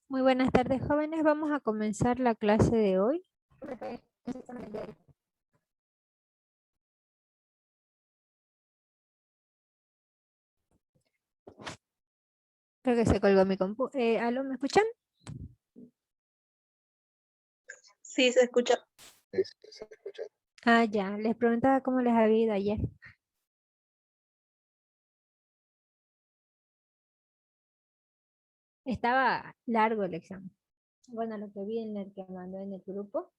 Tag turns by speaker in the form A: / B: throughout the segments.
A: Muy buenas tardes, jóvenes. Vamos a comenzar la clase de hoy. Creo que se colgó mi compu. ¿Aló, me escuchan?
B: Sí, se escucha.
C: Sí, sí, se escucha.
A: Ah, ya. Les preguntaba cómo les había ido ayer. Estaba largo el examen. Bueno, lo que vi en el que mandó en el grupo,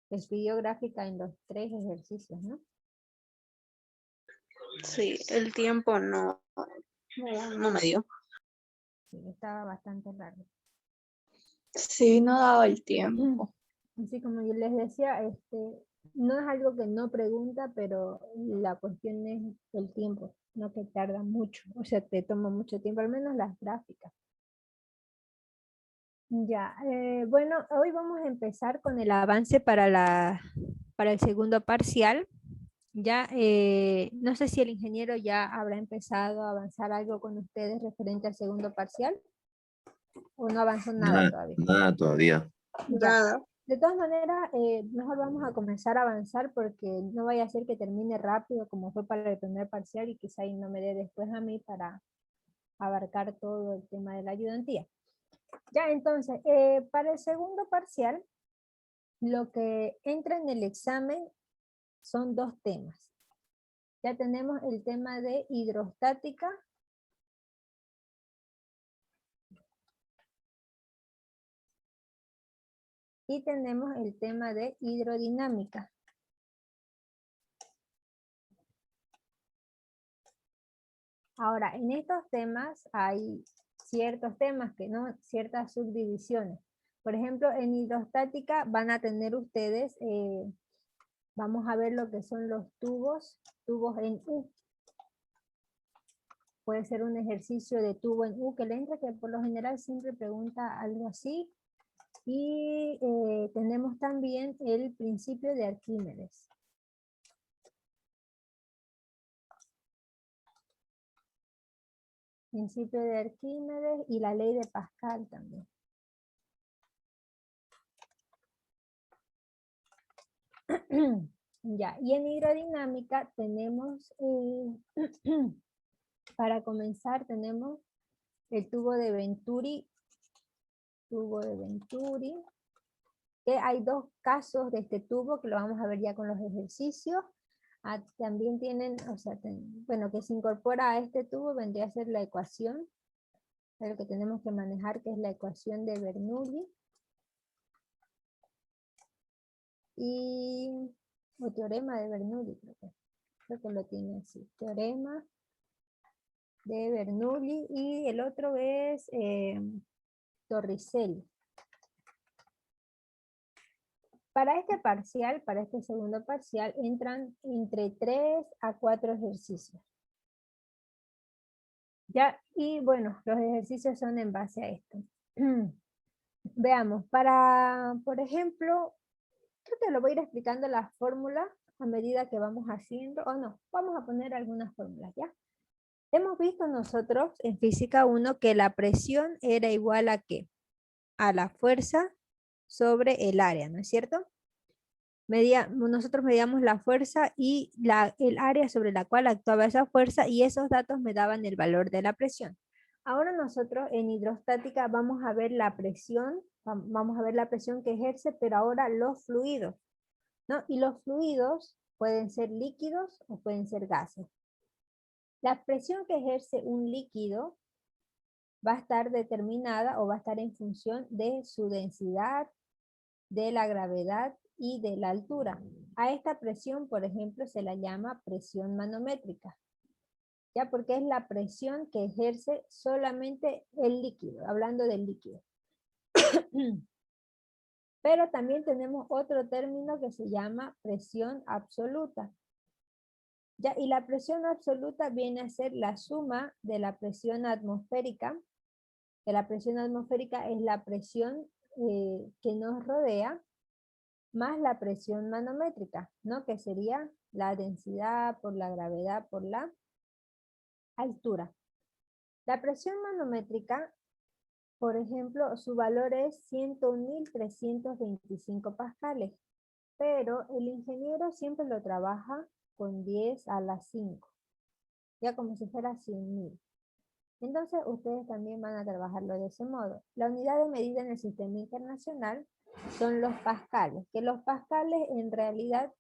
A: les pidió gráfica en los 3 ejercicios, ¿no?
B: Sí, el tiempo no me dio.
A: Sí, estaba bastante largo.
B: Sí, no daba el tiempo.
A: Así como yo les decía, no es algo que no pregunta, pero la cuestión es el tiempo, no que tarda mucho, o sea, te toma mucho tiempo, al menos las gráficas. Ya, bueno, hoy vamos a empezar con el avance para el segundo parcial. Ya, no sé si el ingeniero ya habrá empezado a avanzar algo con ustedes referente al segundo parcial o no avanzó nada
C: Nada,
A: todavía.
C: nada todavía.
A: Ya.
B: Nada.
A: De todas maneras, mejor vamos a comenzar a avanzar porque no vaya a ser que termine rápido como fue para el primer parcial y quizá ahí no me dé después a mí para abarcar todo el tema de la ayudantía. Ya, entonces, para el segundo parcial, lo que entra en el examen son 2 temas. Ya tenemos el tema de hidrostática y tenemos el tema de hidrodinámica. Ahora, en estos temas hay ciertos temas que no, ciertas subdivisiones. Por ejemplo, en hidrostática van a tener ustedes, vamos a ver lo que son los tubos en U. Puede ser un ejercicio de tubo en U que le entra, que por lo general siempre pregunta algo así. Y tenemos también el principio de Arquímedes. Principio de Arquímedes y la ley de Pascal también. Ya, y en hidrodinámica tenemos, para comenzar, tenemos el tubo de Venturi, que hay 2 casos de este tubo que lo vamos a ver ya con los ejercicios. También tienen, o sea, bueno, que se incorpora a este tubo vendría a ser la ecuación, lo que tenemos que manejar, que es la ecuación de Bernoulli. O teorema de Bernoulli, creo que lo tiene así, teorema de Bernoulli, y el otro es Torricelli. Para este parcial, para este segundo parcial, entran entre 3 a 4 ejercicios. Ya, y bueno, los ejercicios son en base a esto. Veamos, por ejemplo, creo que lo voy a ir explicando la fórmula a medida que vamos haciendo, o no, vamos a poner algunas fórmulas, ¿ya? Hemos visto nosotros en física 1 que la presión era igual a ¿qué? A la fuerza sobre el área, ¿no es cierto? Nosotros medíamos la fuerza y el área sobre la cual actuaba esa fuerza, y esos datos me daban el valor de la presión. Ahora nosotros en hidrostática vamos a ver la presión, que ejerce, pero ahora los fluidos, ¿no? Y los fluidos pueden ser líquidos o pueden ser gases. La presión que ejerce un líquido va a estar determinada o va a estar en función de su densidad, de la gravedad y de la altura. A esta presión, por ejemplo, se la llama presión manométrica, ¿ya? Porque es la presión que ejerce solamente el líquido, hablando del líquido. Pero también tenemos otro término que se llama presión absoluta. ¿Ya? Y la presión absoluta viene a ser la suma de la presión atmosférica, que la presión atmosférica es la presión que nos rodea, más la presión manométrica, ¿no? Que sería la densidad por la gravedad por la altura. La presión manométrica por ejemplo, su valor es 101.325 pascales, pero el ingeniero siempre lo trabaja con 10 a la 5, ya como si fuera 100.000. Entonces, ustedes también van a trabajarlo de ese modo. La unidad de medida en el sistema internacional son los pascales, que los pascales en realidad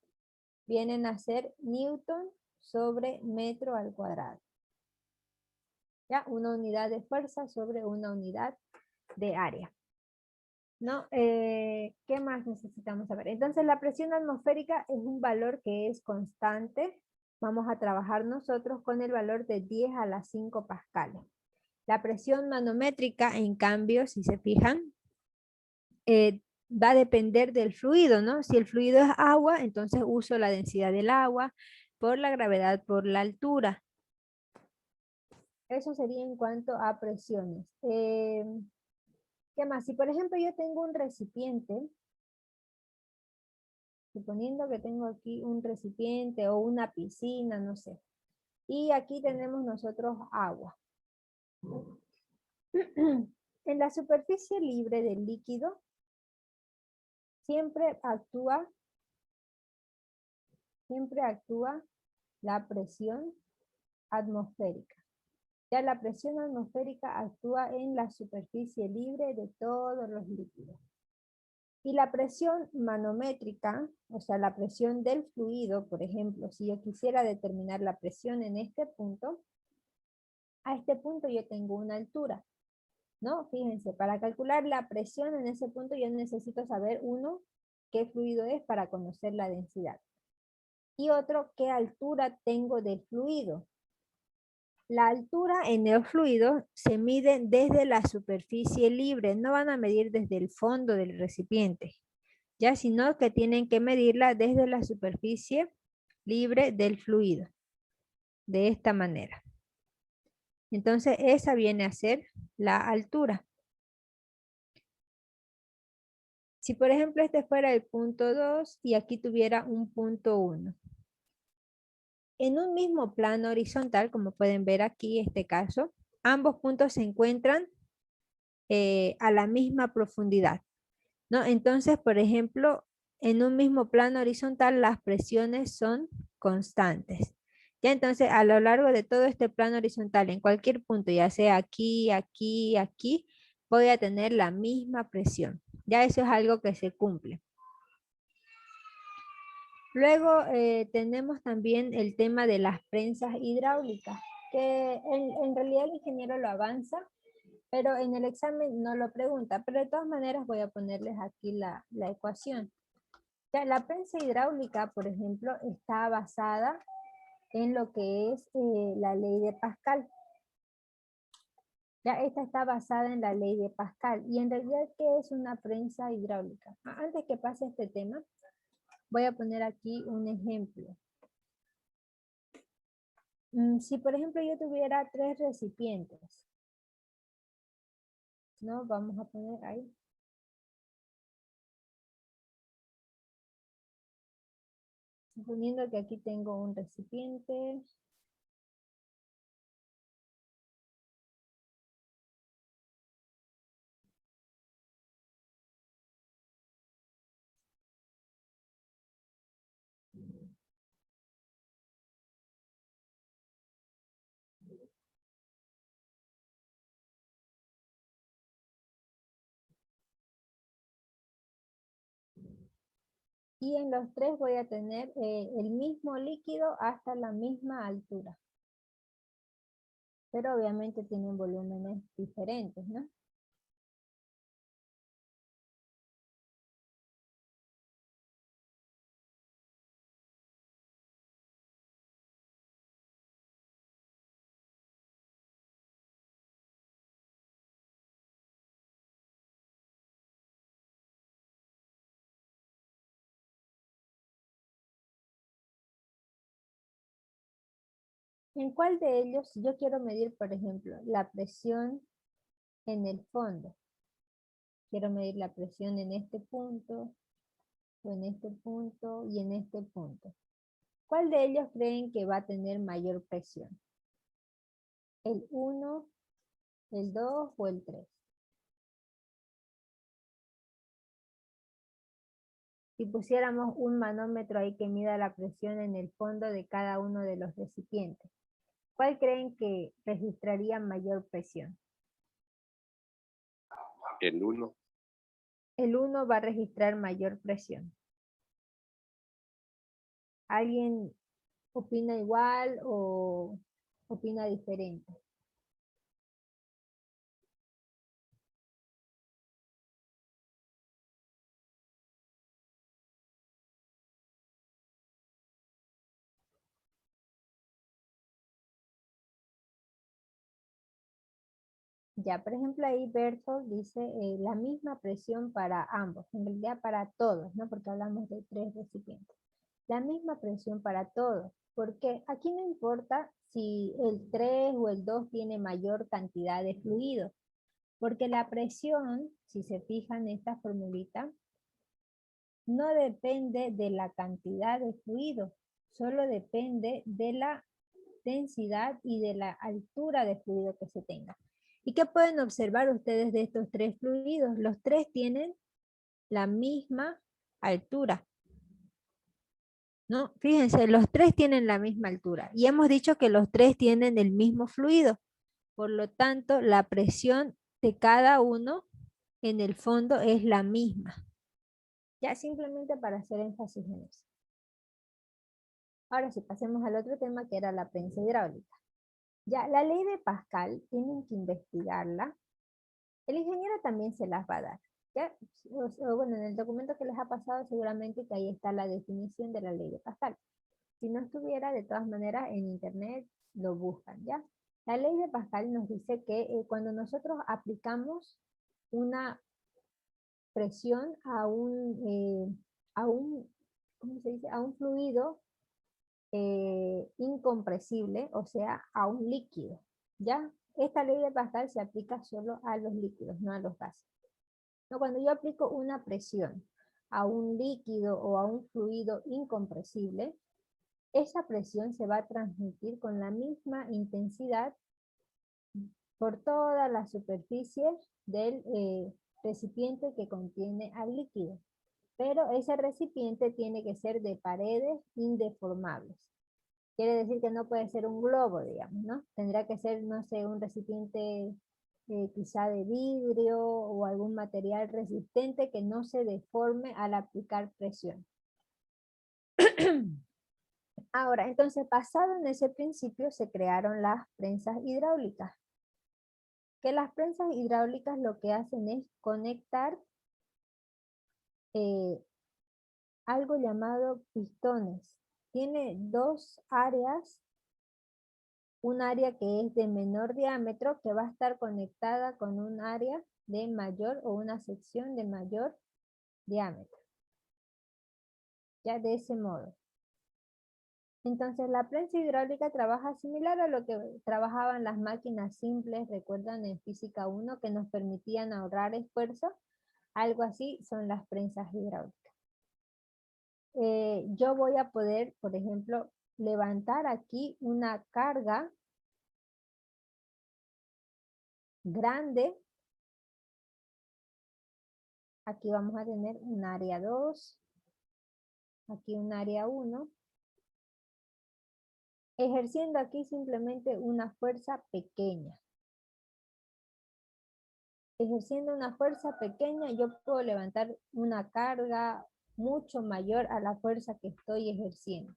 A: vienen a ser newton sobre metro al cuadrado. ¿Ya? Una unidad de fuerza sobre una unidad de área. ¿No? ¿Qué más necesitamos saber? Entonces, la presión atmosférica es un valor que es constante. Vamos a trabajar nosotros con el valor de 10 a la 5 pascales. La presión manométrica, en cambio, si se fijan, va a depender del fluido, ¿no? Si el fluido es agua, entonces uso la densidad del agua por la gravedad, por la altura. Eso sería en cuanto a presiones. ¿Qué más? Si por ejemplo yo tengo un recipiente, suponiendo que tengo aquí un recipiente o una piscina, no sé, y aquí tenemos nosotros agua. En la superficie libre del líquido siempre actúa la presión atmosférica. Ya la presión atmosférica actúa en la superficie libre de todos los líquidos. Y la presión manométrica, o sea, la presión del fluido, por ejemplo, si yo quisiera determinar la presión en este punto, a este punto yo tengo una altura, ¿no? Fíjense, para calcular la presión en ese punto yo necesito saber, uno, qué fluido es para conocer la densidad. Y otro, qué altura tengo del fluido. La altura en el fluido se mide desde la superficie libre, no van a medir desde el fondo del recipiente, ya, sino que tienen que medirla desde la superficie libre del fluido, de esta manera. Entonces, esa viene a ser la altura. Si por ejemplo este fuera el punto 2 y aquí tuviera un punto 1. En un mismo plano horizontal, como pueden ver aquí, este caso, ambos puntos se encuentran a la misma profundidad, ¿no? Entonces, por ejemplo, en un mismo plano horizontal las presiones son constantes. Ya entonces, a lo largo de todo este plano horizontal, en cualquier punto, ya sea aquí, aquí, aquí, voy a tener la misma presión. Ya eso es algo que se cumple. Luego tenemos también el tema de las prensas hidráulicas, que en realidad el ingeniero lo avanza, pero en el examen no lo pregunta. Pero de todas maneras voy a ponerles aquí la ecuación. Ya, la prensa hidráulica, por ejemplo, está basada en lo que es la ley de Pascal. Ya, esta está basada en la ley de Pascal. Y en realidad, ¿qué es una prensa hidráulica? Antes que pase este tema, voy a poner aquí un ejemplo. Si por ejemplo yo tuviera 3 recipientes, ¿no? Vamos a poner ahí. Suponiendo que aquí tengo un recipiente. Y en los 3 voy a tener el mismo líquido hasta la misma altura. Pero obviamente tienen volúmenes diferentes, ¿no? ¿En cuál de ellos yo quiero medir, por ejemplo, la presión en el fondo? Quiero medir la presión en este punto, o en este punto, y en este punto. ¿Cuál de ellos creen que va a tener mayor presión? ¿El 1, el 2 o el 3? Si pusiéramos un manómetro ahí que mida la presión en el fondo de cada uno de los recipientes, ¿cuál creen que registraría mayor presión?
C: El 1.
A: El 1 va a registrar mayor presión. ¿Alguien opina igual o opina diferente? Ya, por ejemplo, ahí Berthold dice la misma presión para ambos, en realidad para todos, ¿no? Porque hablamos de 3 recipientes. La misma presión para todos, porque aquí no importa si el 3 o el 2 tiene mayor cantidad de fluido, porque la presión, si se fijan en esta formulita, no depende de la cantidad de fluido, solo depende de la densidad y de la altura de fluido que se tenga. ¿Y qué pueden observar ustedes de estos 3 fluidos? Los 3 tienen la misma altura. ¿No? Fíjense, los 3 tienen la misma altura. Y hemos dicho que los 3 tienen el mismo fluido. Por lo tanto, la presión de cada uno en el fondo es la misma. Ya simplemente para hacer énfasis en eso. Ahora sí, pasemos al otro tema que era la prensa hidráulica. Ya, la ley de Pascal, tienen que investigarla. El ingeniero también se las va a dar. ¿Ya? Bueno, en el documento que les ha pasado seguramente que ahí está la definición de la ley de Pascal. Si no estuviera, de todas maneras, en internet lo buscan, ¿ya? La ley de Pascal nos dice que cuando nosotros aplicamos una presión ¿cómo se dice? A un fluido incompresible, o sea, a un líquido, ¿ya? Esta ley de Pascal se aplica solo a los líquidos, no a los gases. ¿No? Cuando yo aplico una presión a un líquido o a un fluido incompresible, esa presión se va a transmitir con la misma intensidad por toda la superficie del recipiente que contiene al líquido. Pero ese recipiente tiene que ser de paredes indeformables. Quiere decir que no puede ser un globo, digamos, ¿no? Tendrá que ser, no sé, un recipiente quizá de vidrio o algún material resistente que no se deforme al aplicar presión. Ahora, entonces, basado en ese principio, se crearon las prensas hidráulicas. Que las prensas hidráulicas lo que hacen es conectar algo llamado pistones. Tiene dos áreas, un área que es de menor diámetro que va a estar conectada con un área de mayor o una sección de mayor diámetro. Ya de ese modo. Entonces la prensa hidráulica trabaja similar a lo que trabajaban las máquinas simples, recuerdan en física 1, que nos permitían ahorrar esfuerzo. Algo así son las prensas hidráulicas. Yo voy a poder, por ejemplo, levantar aquí una carga grande. Aquí vamos a tener un área 2, aquí un área 1. Ejerciendo aquí simplemente una fuerza pequeña. Ejerciendo una fuerza pequeña, yo puedo levantar una carga mucho mayor a la fuerza que estoy ejerciendo.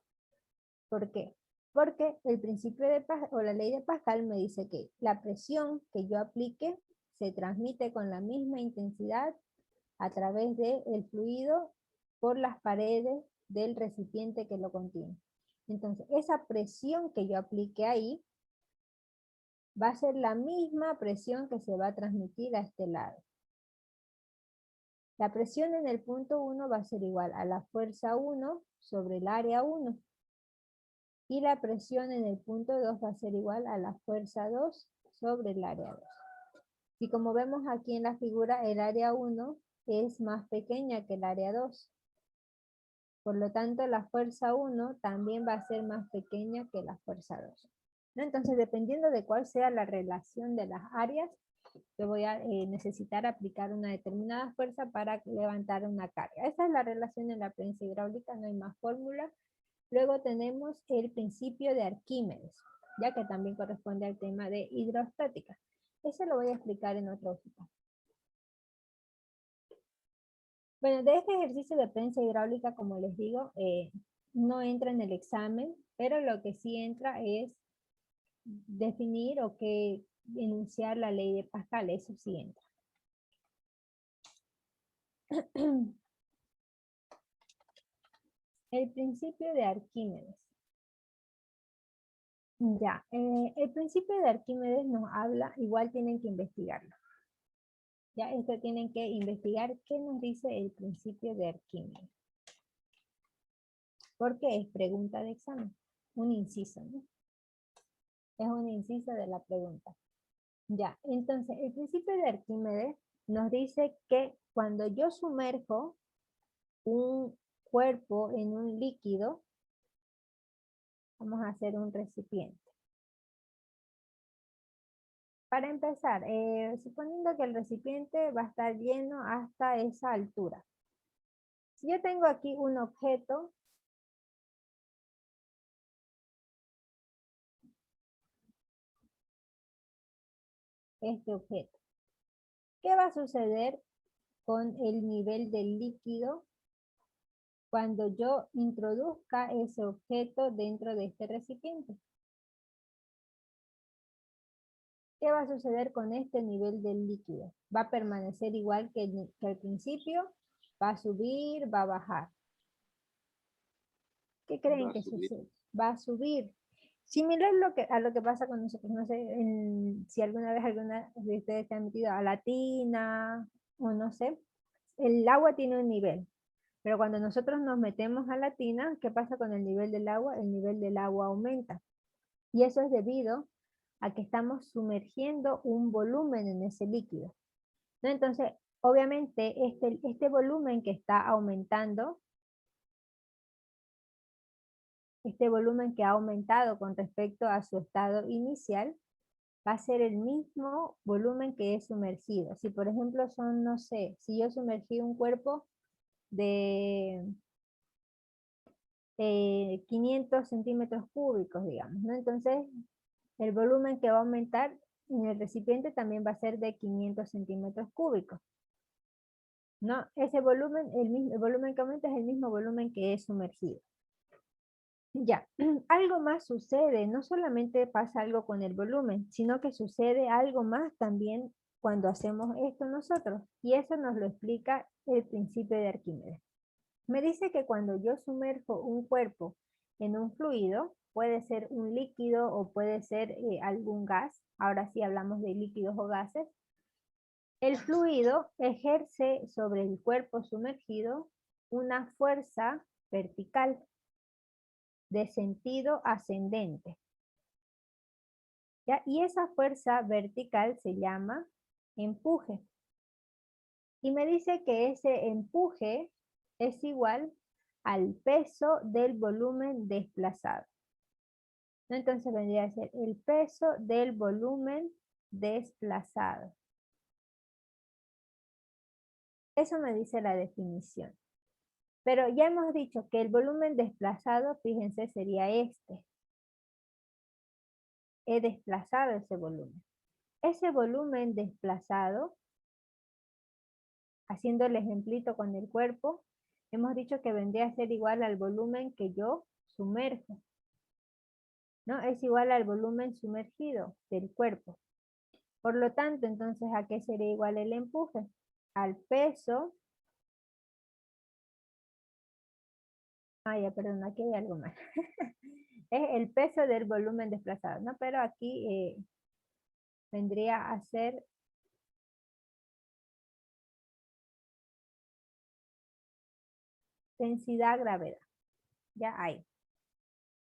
A: ¿Por qué? Porque el principio de Pascal, o la ley de Pascal me dice que la presión que yo aplique se transmite con la misma intensidad a través del fluido por las paredes del recipiente que lo contiene. Entonces, esa presión que yo aplique ahí va a ser la misma presión que se va a transmitir a este lado. La presión en el punto 1 va a ser igual a la fuerza 1 sobre el área 1. Y la presión en el punto 2 va a ser igual a la fuerza 2 sobre el área 2. Y como vemos aquí en la figura, el área 1 es más pequeña que el área 2. Por lo tanto, la fuerza 1 también va a ser más pequeña que la fuerza 2. ¿No? Entonces, dependiendo de cuál sea la relación de las áreas, Yo voy a necesitar aplicar una determinada fuerza para levantar una carga. Esa es la relación en la prensa hidráulica, no hay más fórmula. Luego tenemos el principio de Arquímedes, ya que también corresponde al tema de hidrostática. Eso lo voy a explicar en otra hojita. Bueno, de este ejercicio de prensa hidráulica, como les digo, no entra en el examen, pero lo que sí entra es definir o que enunciar la ley de Pascal, eso sí entra. El principio de Arquímedes. Ya, el principio de Arquímedes nos habla, igual tienen que investigarlo. Ya, esto tienen que investigar qué nos dice el principio de Arquímedes. Porque es pregunta de examen, un inciso, ¿no? Es un inciso de la pregunta. Ya, entonces el principio de Arquímedes nos dice que cuando yo sumerjo un cuerpo en un líquido, vamos a hacer un recipiente. Para empezar, suponiendo que el recipiente va a estar lleno hasta esa altura. Si yo tengo aquí un objeto, este objeto, ¿qué va a suceder con el nivel del líquido cuando yo introduzca ese objeto dentro de este recipiente? ¿Qué va a suceder con este nivel del líquido? ¿Va a permanecer igual que al principio? ¿Va a subir? ¿Va a bajar? ¿Qué creen que sucede? Va a subir. Similar a lo que pasa con nosotros. No sé si alguna vez alguna de ustedes se han metido a la tina o no sé. El agua tiene un nivel. Pero cuando nosotros nos metemos a la tina, ¿qué pasa con el nivel del agua? El nivel del agua aumenta. Y eso es debido a que estamos sumergiendo un volumen en ese líquido, ¿no? Entonces, obviamente, este volumen que está aumentando, este volumen que ha aumentado con respecto a su estado inicial, va a ser el mismo volumen que es sumergido. Si, por ejemplo, son, no sé, si yo sumergí un cuerpo de 500 centímetros cúbicos, digamos, ¿no? Entonces, el volumen que va a aumentar en el recipiente también va a ser de 500 centímetros cúbicos. ¿No? Ese volumen, el volumen que aumenta es el mismo volumen que es sumergido. Ya, algo más sucede, no solamente pasa algo con el volumen, sino que sucede algo más también cuando hacemos esto nosotros. Y eso nos lo explica el principio de Arquímedes. Me dice que cuando yo sumerjo un cuerpo en un fluido, puede ser un líquido o puede ser algún gas, ahora sí hablamos de líquidos o gases, el fluido ejerce sobre el cuerpo sumergido una fuerza vertical de sentido ascendente. ¿Ya? Y esa fuerza vertical se llama empuje. Y me dice que ese empuje es igual al peso del volumen desplazado. Entonces vendría a ser el peso del volumen desplazado. Eso me dice la definición. Pero ya hemos dicho que el volumen desplazado, fíjense, sería este. He desplazado ese volumen. Ese volumen desplazado, haciendo el ejemplito con el cuerpo, hemos dicho que vendría a ser igual al volumen que yo sumerjo, ¿no? Es igual al volumen sumergido del cuerpo. Por lo tanto, entonces, ¿a qué sería igual el empuje? Al peso. Ya, perdón, aquí hay algo más. Es el peso del volumen desplazado, ¿no? Pero aquí vendría a ser densidad gravedad. Ya hay.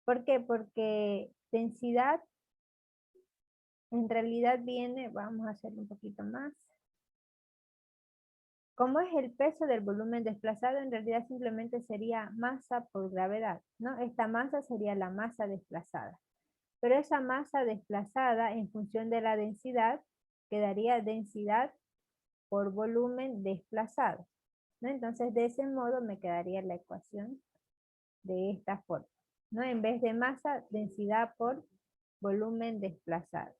A: ¿Por qué? Porque densidad en realidad viene, vamos a hacerlo un poquito más. Como es el peso del volumen desplazado, en realidad simplemente sería masa por gravedad, ¿no? Esta masa sería la masa desplazada. Pero esa masa desplazada en función de la densidad, quedaría densidad por volumen desplazado, ¿no? Entonces, de ese modo me quedaría la ecuación de esta forma, ¿no? En vez de masa, densidad por volumen desplazado.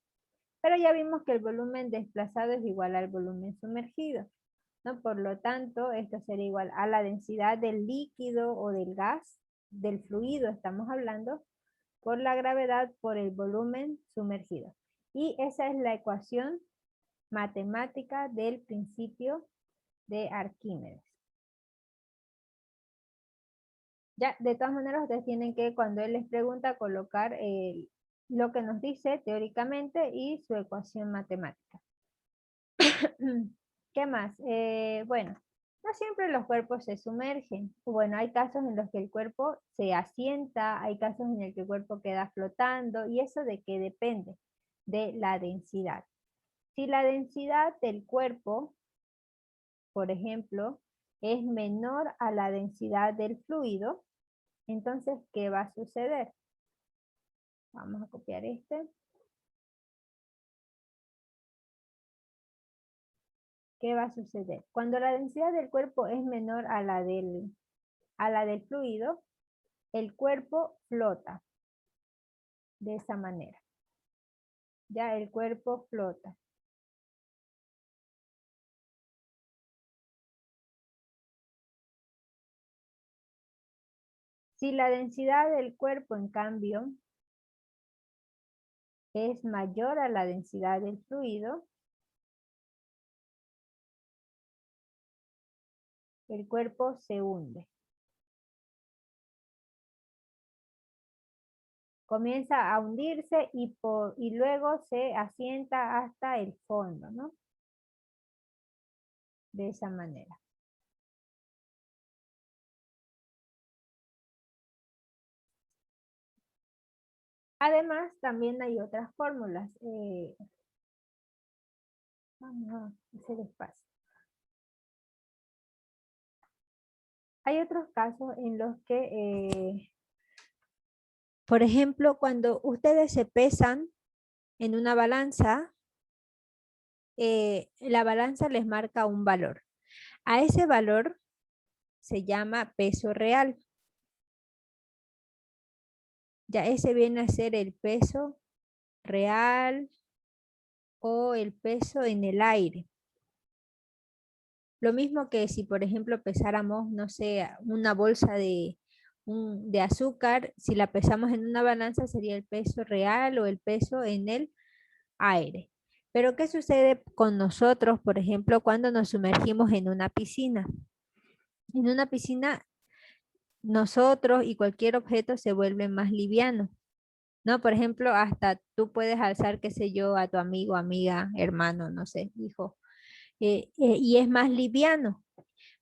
A: Pero ya vimos que el volumen desplazado es igual al volumen sumergido, ¿no? Por lo tanto, esto sería igual a la densidad del líquido o del gas, del fluido estamos hablando, por la gravedad por el volumen sumergido. Y esa es la ecuación matemática del principio de Arquímedes. Ya, de todas maneras, ustedes tienen que, cuando él les pregunta, colocar lo que nos dice teóricamente y su ecuación matemática. ¿Qué más? Bueno, no siempre los cuerpos se sumergen. Bueno, hay casos en los que el cuerpo se asienta, hay casos en los que el cuerpo queda flotando, ¿y eso de qué depende? De la densidad. Si la densidad del cuerpo, por ejemplo, es menor a la densidad del fluido, entonces, ¿qué va a suceder? Vamos a copiar este. ¿Qué va a suceder? Cuando la densidad del cuerpo es menor a la del fluido, el cuerpo flota de esa manera. Ya el cuerpo flota. Si la densidad del cuerpo, en cambio, es mayor a la densidad del fluido, el cuerpo se hunde. Comienza a hundirse y luego se asienta hasta el fondo, ¿no? De esa manera. Además, también hay otras fórmulas. Vamos a hacer espacio. Hay otros casos en los que, por ejemplo, cuando ustedes se pesan en una balanza, la balanza les marca un valor. A ese valor se llama peso real. Ya ese viene a ser el peso real o el peso en el aire. Lo mismo que si, por ejemplo, pesáramos, no sé, una bolsa de azúcar, si la pesamos en una balanza sería el peso real o el peso en el aire. Pero ¿qué sucede con nosotros, por ejemplo, cuando nos sumergimos en una piscina? En una piscina, nosotros y cualquier objeto se vuelve más liviano, ¿no? Por ejemplo, hasta tú puedes alzar, qué sé yo, a tu amigo, amiga, hermano, no sé, hijo, y es más liviano.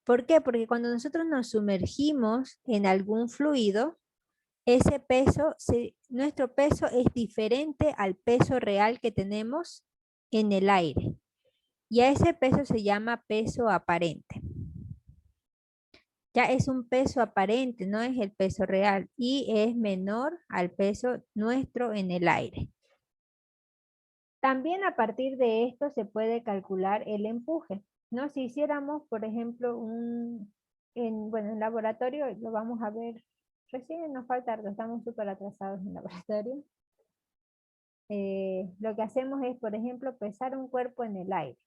A: ¿Por qué? Porque cuando nosotros nos sumergimos en algún fluido, ese peso, nuestro peso es diferente al peso real que tenemos en el aire. Y a ese peso se llama peso aparente. Ya es un peso aparente, no es el peso real y es menor al peso nuestro en el aire. También a partir de esto se puede calcular el empuje, ¿no? Si hiciéramos, por ejemplo, en laboratorio, lo vamos a ver, recién nos falta, estamos súper atrasados en laboratorio. Lo que hacemos es, por ejemplo, pesar un cuerpo en el aire,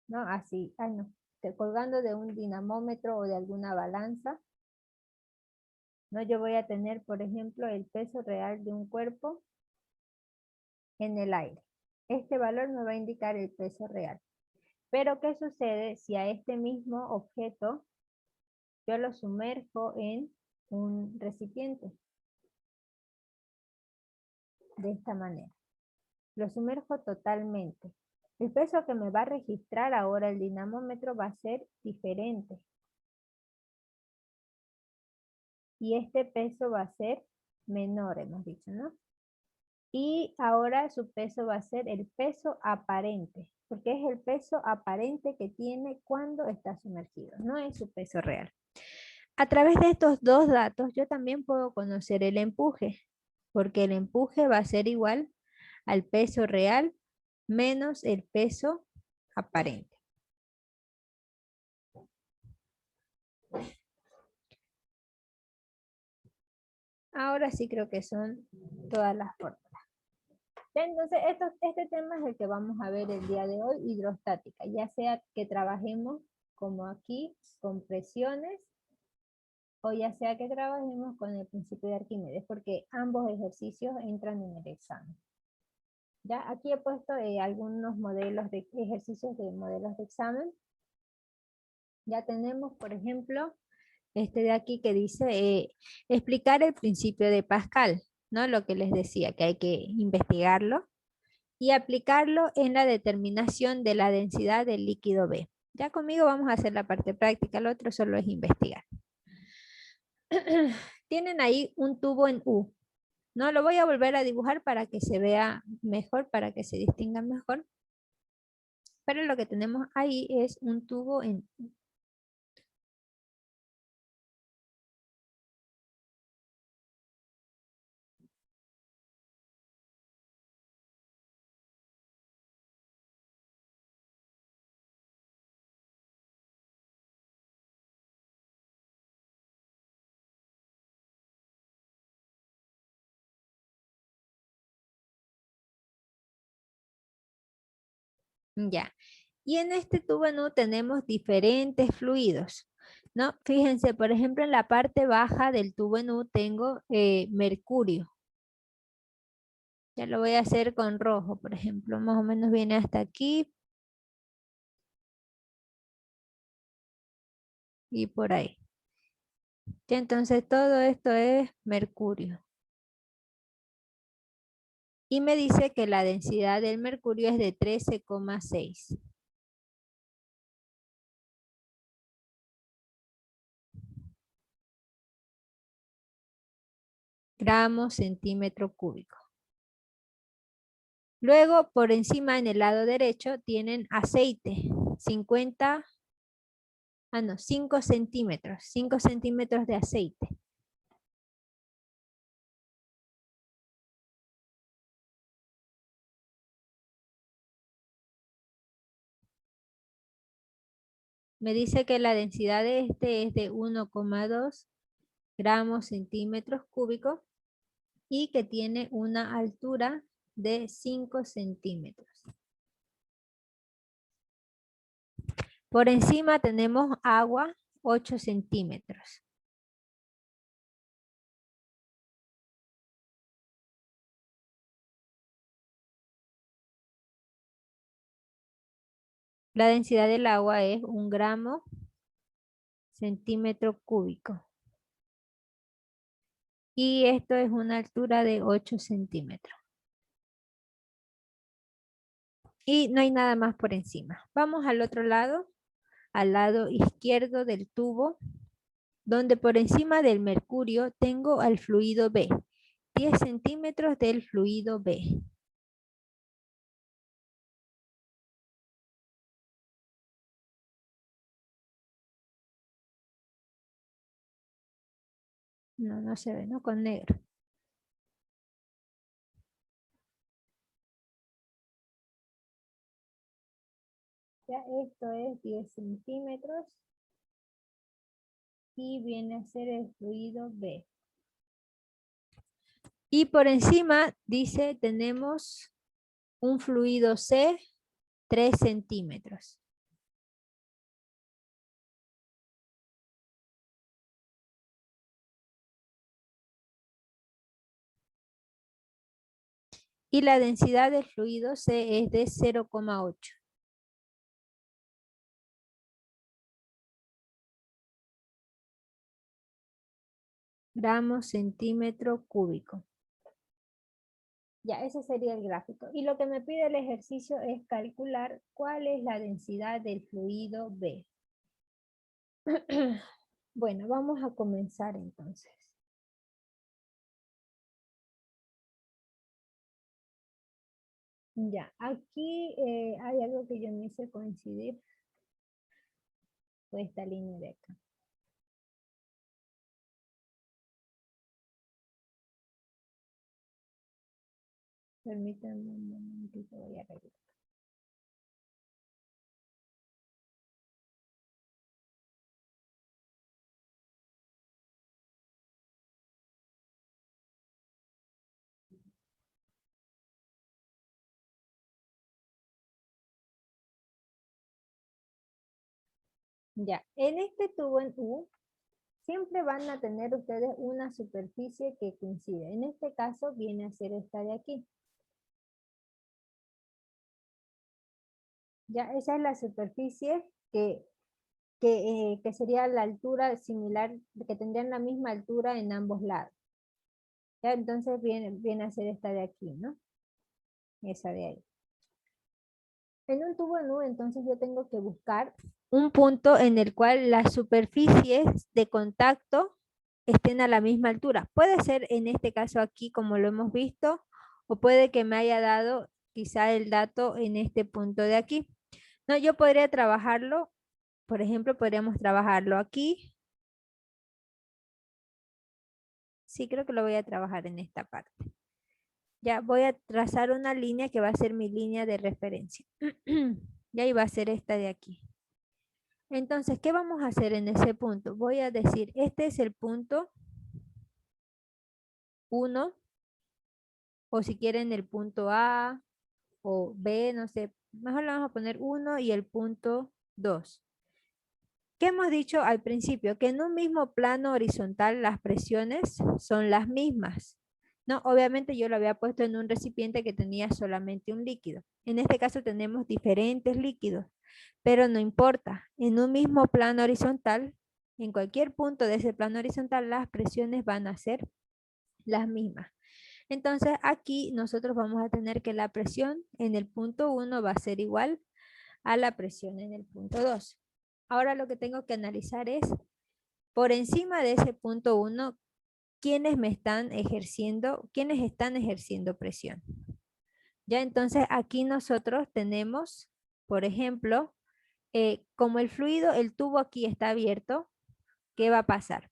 A: ¿no? Así, colgando de un dinamómetro o de alguna balanza, ¿no? Yo voy a tener, por ejemplo, el peso real de un cuerpo en el aire. Este valor me va a indicar el peso real. Pero, ¿qué sucede si a este mismo objeto yo lo sumerjo en un recipiente? De esta manera. Lo sumerjo totalmente. El peso que me va a registrar ahora el dinamómetro va a ser diferente. Y este peso va a ser menor, hemos dicho, ¿no? Y ahora su peso va a ser el peso aparente, porque es el peso aparente que tiene cuando está sumergido, no es su peso real. A través de estos dos datos yo también puedo conocer el empuje, porque el empuje va a ser igual al peso real menos el peso aparente. Ahora sí creo que son todas las fórmulas. Entonces, este tema es el que vamos a ver el día de hoy, hidrostática, ya sea que trabajemos como aquí, con presiones, o ya sea que trabajemos con el principio de Arquímedes, porque ambos ejercicios entran en el examen. Ya aquí he puesto algunos modelos de ejercicios de modelos de examen. Ya tenemos, por ejemplo, este de aquí que dice explicar el principio de Pascal, ¿no? Lo que les decía, que hay que investigarlo y aplicarlo en la determinación de la densidad del líquido B. Ya conmigo vamos a hacer la parte práctica, lo otro solo es investigar. Tienen ahí un tubo en U. No, lo voy a volver a dibujar para que se vea mejor, para que se distinga mejor. Pero lo que tenemos ahí es un tubo en U. Ya. Y en este tubo en U tenemos diferentes fluidos, ¿no? Fíjense, por ejemplo, en la parte baja del tubo en U tengo mercurio. Ya lo voy a hacer con rojo, por ejemplo. Más o menos viene hasta aquí. Y por ahí. Ya, entonces todo esto es mercurio. Y me dice que la densidad del mercurio es de 13,6 gramos centímetro cúbico. Luego, por encima en el lado derecho tienen aceite, 5 centímetros, 5 centímetros de aceite. Me dice que la densidad de este es de 1,2 gramos centímetros cúbicos y que tiene una altura de 5 centímetros. Por encima tenemos agua, 8 centímetros. La densidad del agua es 1 gramo centímetro cúbico. Y esto es una altura de 8 centímetros. Y no hay nada más por encima. Vamos al lado izquierdo del tubo, donde por encima del mercurio tengo al fluido B. 10 centímetros del fluido B. No, no se ve, ¿no? Con negro. Ya esto es 10 centímetros. Y viene a ser el fluido B. Y por encima dice tenemos un fluido C, 3 centímetros. Y la densidad del fluido C es de 0,8. Gramos centímetro cúbico. Ya, ese sería el gráfico. Y lo que me pide el ejercicio es calcular cuál es la densidad del fluido B. Bueno, vamos a comenzar entonces. Ya, aquí hay algo que yo me hice coincidir. Fue esta línea de acá. Permítanme un momentito, voy a arreglar. Ya, en este tubo en U, siempre van a tener ustedes una superficie que coincide. En este caso viene a ser esta de aquí. Ya, esa es la superficie que sería la altura similar, que tendrían la misma altura en ambos lados. Ya, entonces viene a ser esta de aquí, ¿no? Esa de ahí. En un tubo en U, entonces yo tengo que buscar un punto en el cual las superficies de contacto estén a la misma altura. Puede ser en este caso aquí como lo hemos visto, o puede que me haya dado quizá el dato en este punto de aquí. No, yo podría trabajarlo, por ejemplo, podríamos trabajarlo aquí. Sí, creo que lo voy a trabajar en esta parte. Ya voy a trazar una línea que va a ser mi línea de referencia. Y ahí va a ser esta de aquí. Entonces, ¿qué vamos a hacer en ese punto? Voy a decir, este es el punto 1, o si quieren el punto A o B, no sé, mejor le vamos a poner 1 y el punto 2. ¿Qué hemos dicho al principio? Que en un mismo plano horizontal las presiones son las mismas. No, obviamente yo lo había puesto en un recipiente que tenía solamente un líquido. En este caso tenemos diferentes líquidos, pero no importa. En un mismo plano horizontal, en cualquier punto de ese plano horizontal, las presiones van a ser las mismas. Entonces aquí nosotros vamos a tener que la presión en el punto 1 va a ser igual a la presión en el punto 2. Ahora lo que tengo que analizar es, por encima de ese punto 1, ¿quiénes están ejerciendo presión? Ya entonces aquí nosotros tenemos, por ejemplo, como el fluido, el tubo aquí está abierto, ¿qué va a pasar?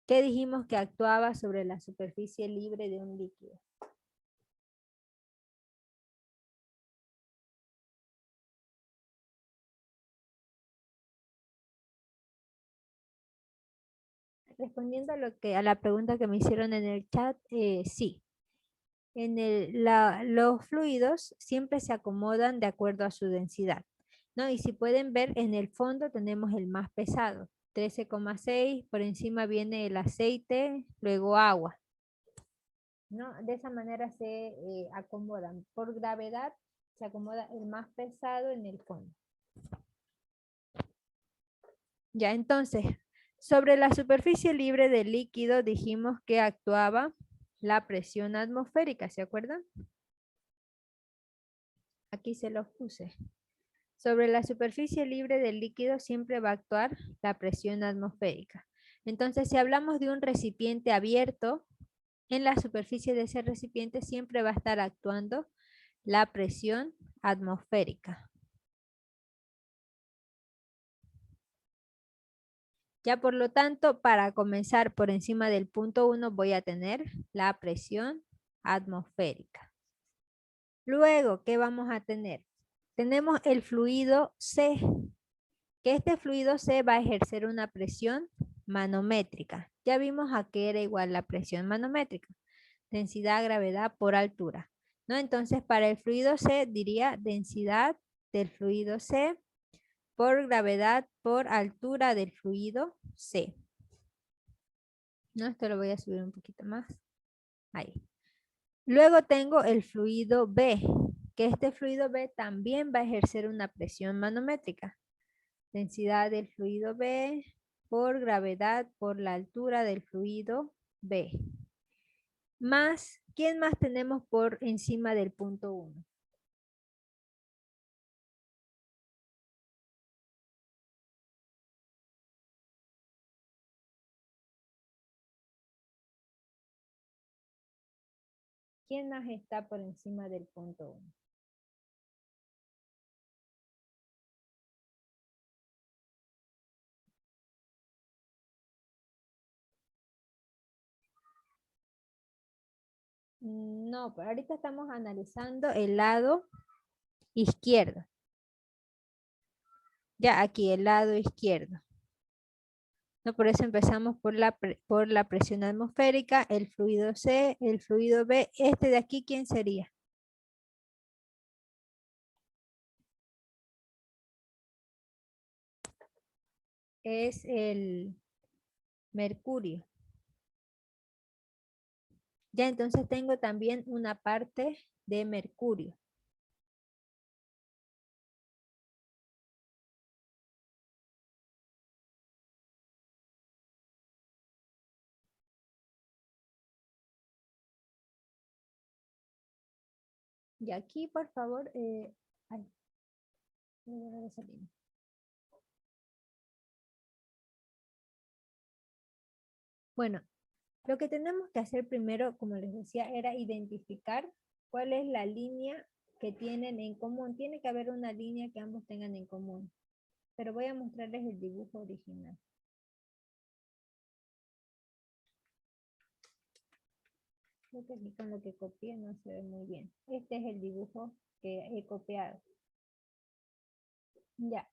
A: ¿Qué dijimos que actuaba sobre la superficie libre de un líquido? Respondiendo a la pregunta que me hicieron en el chat, sí. Los fluidos siempre se acomodan de acuerdo a su densidad, ¿no? Y si pueden ver, en el fondo tenemos el más pesado, 13,6, por encima viene el aceite, luego agua, ¿no? De esa manera se acomodan. Por gravedad se acomoda el más pesado en el fondo. Ya, entonces, sobre la superficie libre del líquido dijimos que actuaba la presión atmosférica, ¿se acuerdan? Aquí se los puse. Sobre la superficie libre del líquido siempre va a actuar la presión atmosférica. Entonces, si hablamos de un recipiente abierto, en la superficie de ese recipiente siempre va a estar actuando la presión atmosférica. Ya por lo tanto, para comenzar por encima del punto 1 voy a tener la presión atmosférica. Luego, ¿qué vamos a tener? Tenemos el fluido C, que este fluido C va a ejercer una presión manométrica. Ya vimos a qué era igual la presión manométrica. Densidad, gravedad por altura, ¿no? Entonces, para el fluido C diría densidad del fluido C por gravedad por altura del fluido C. ¿No? Esto lo voy a subir un poquito más. Ahí. Luego tengo el fluido B, que este fluido B también va a ejercer una presión manométrica. Densidad del fluido B por gravedad por la altura del fluido B. Más, ¿quién más tenemos por encima del punto 1? ¿Quién más está por encima del punto 1? No, pero ahorita estamos analizando el lado izquierdo. Ya aquí, el lado izquierdo. ¿No? Por eso empezamos por la presión atmosférica, el fluido C, el fluido B. Este de aquí, ¿quién sería? es el mercurio. Ya, entonces tengo también una parte de mercurio. Y aquí, por favor, ay, voy a borrar esa línea. Bueno, lo que tenemos que hacer primero, como les decía, era identificar cuál es la línea que tienen en común. Tiene que haber una línea que ambos tengan en común. Pero voy a mostrarles el dibujo original. Creo que aquí con lo que copié no se ve muy bien. Este es el dibujo que he copiado. Ya.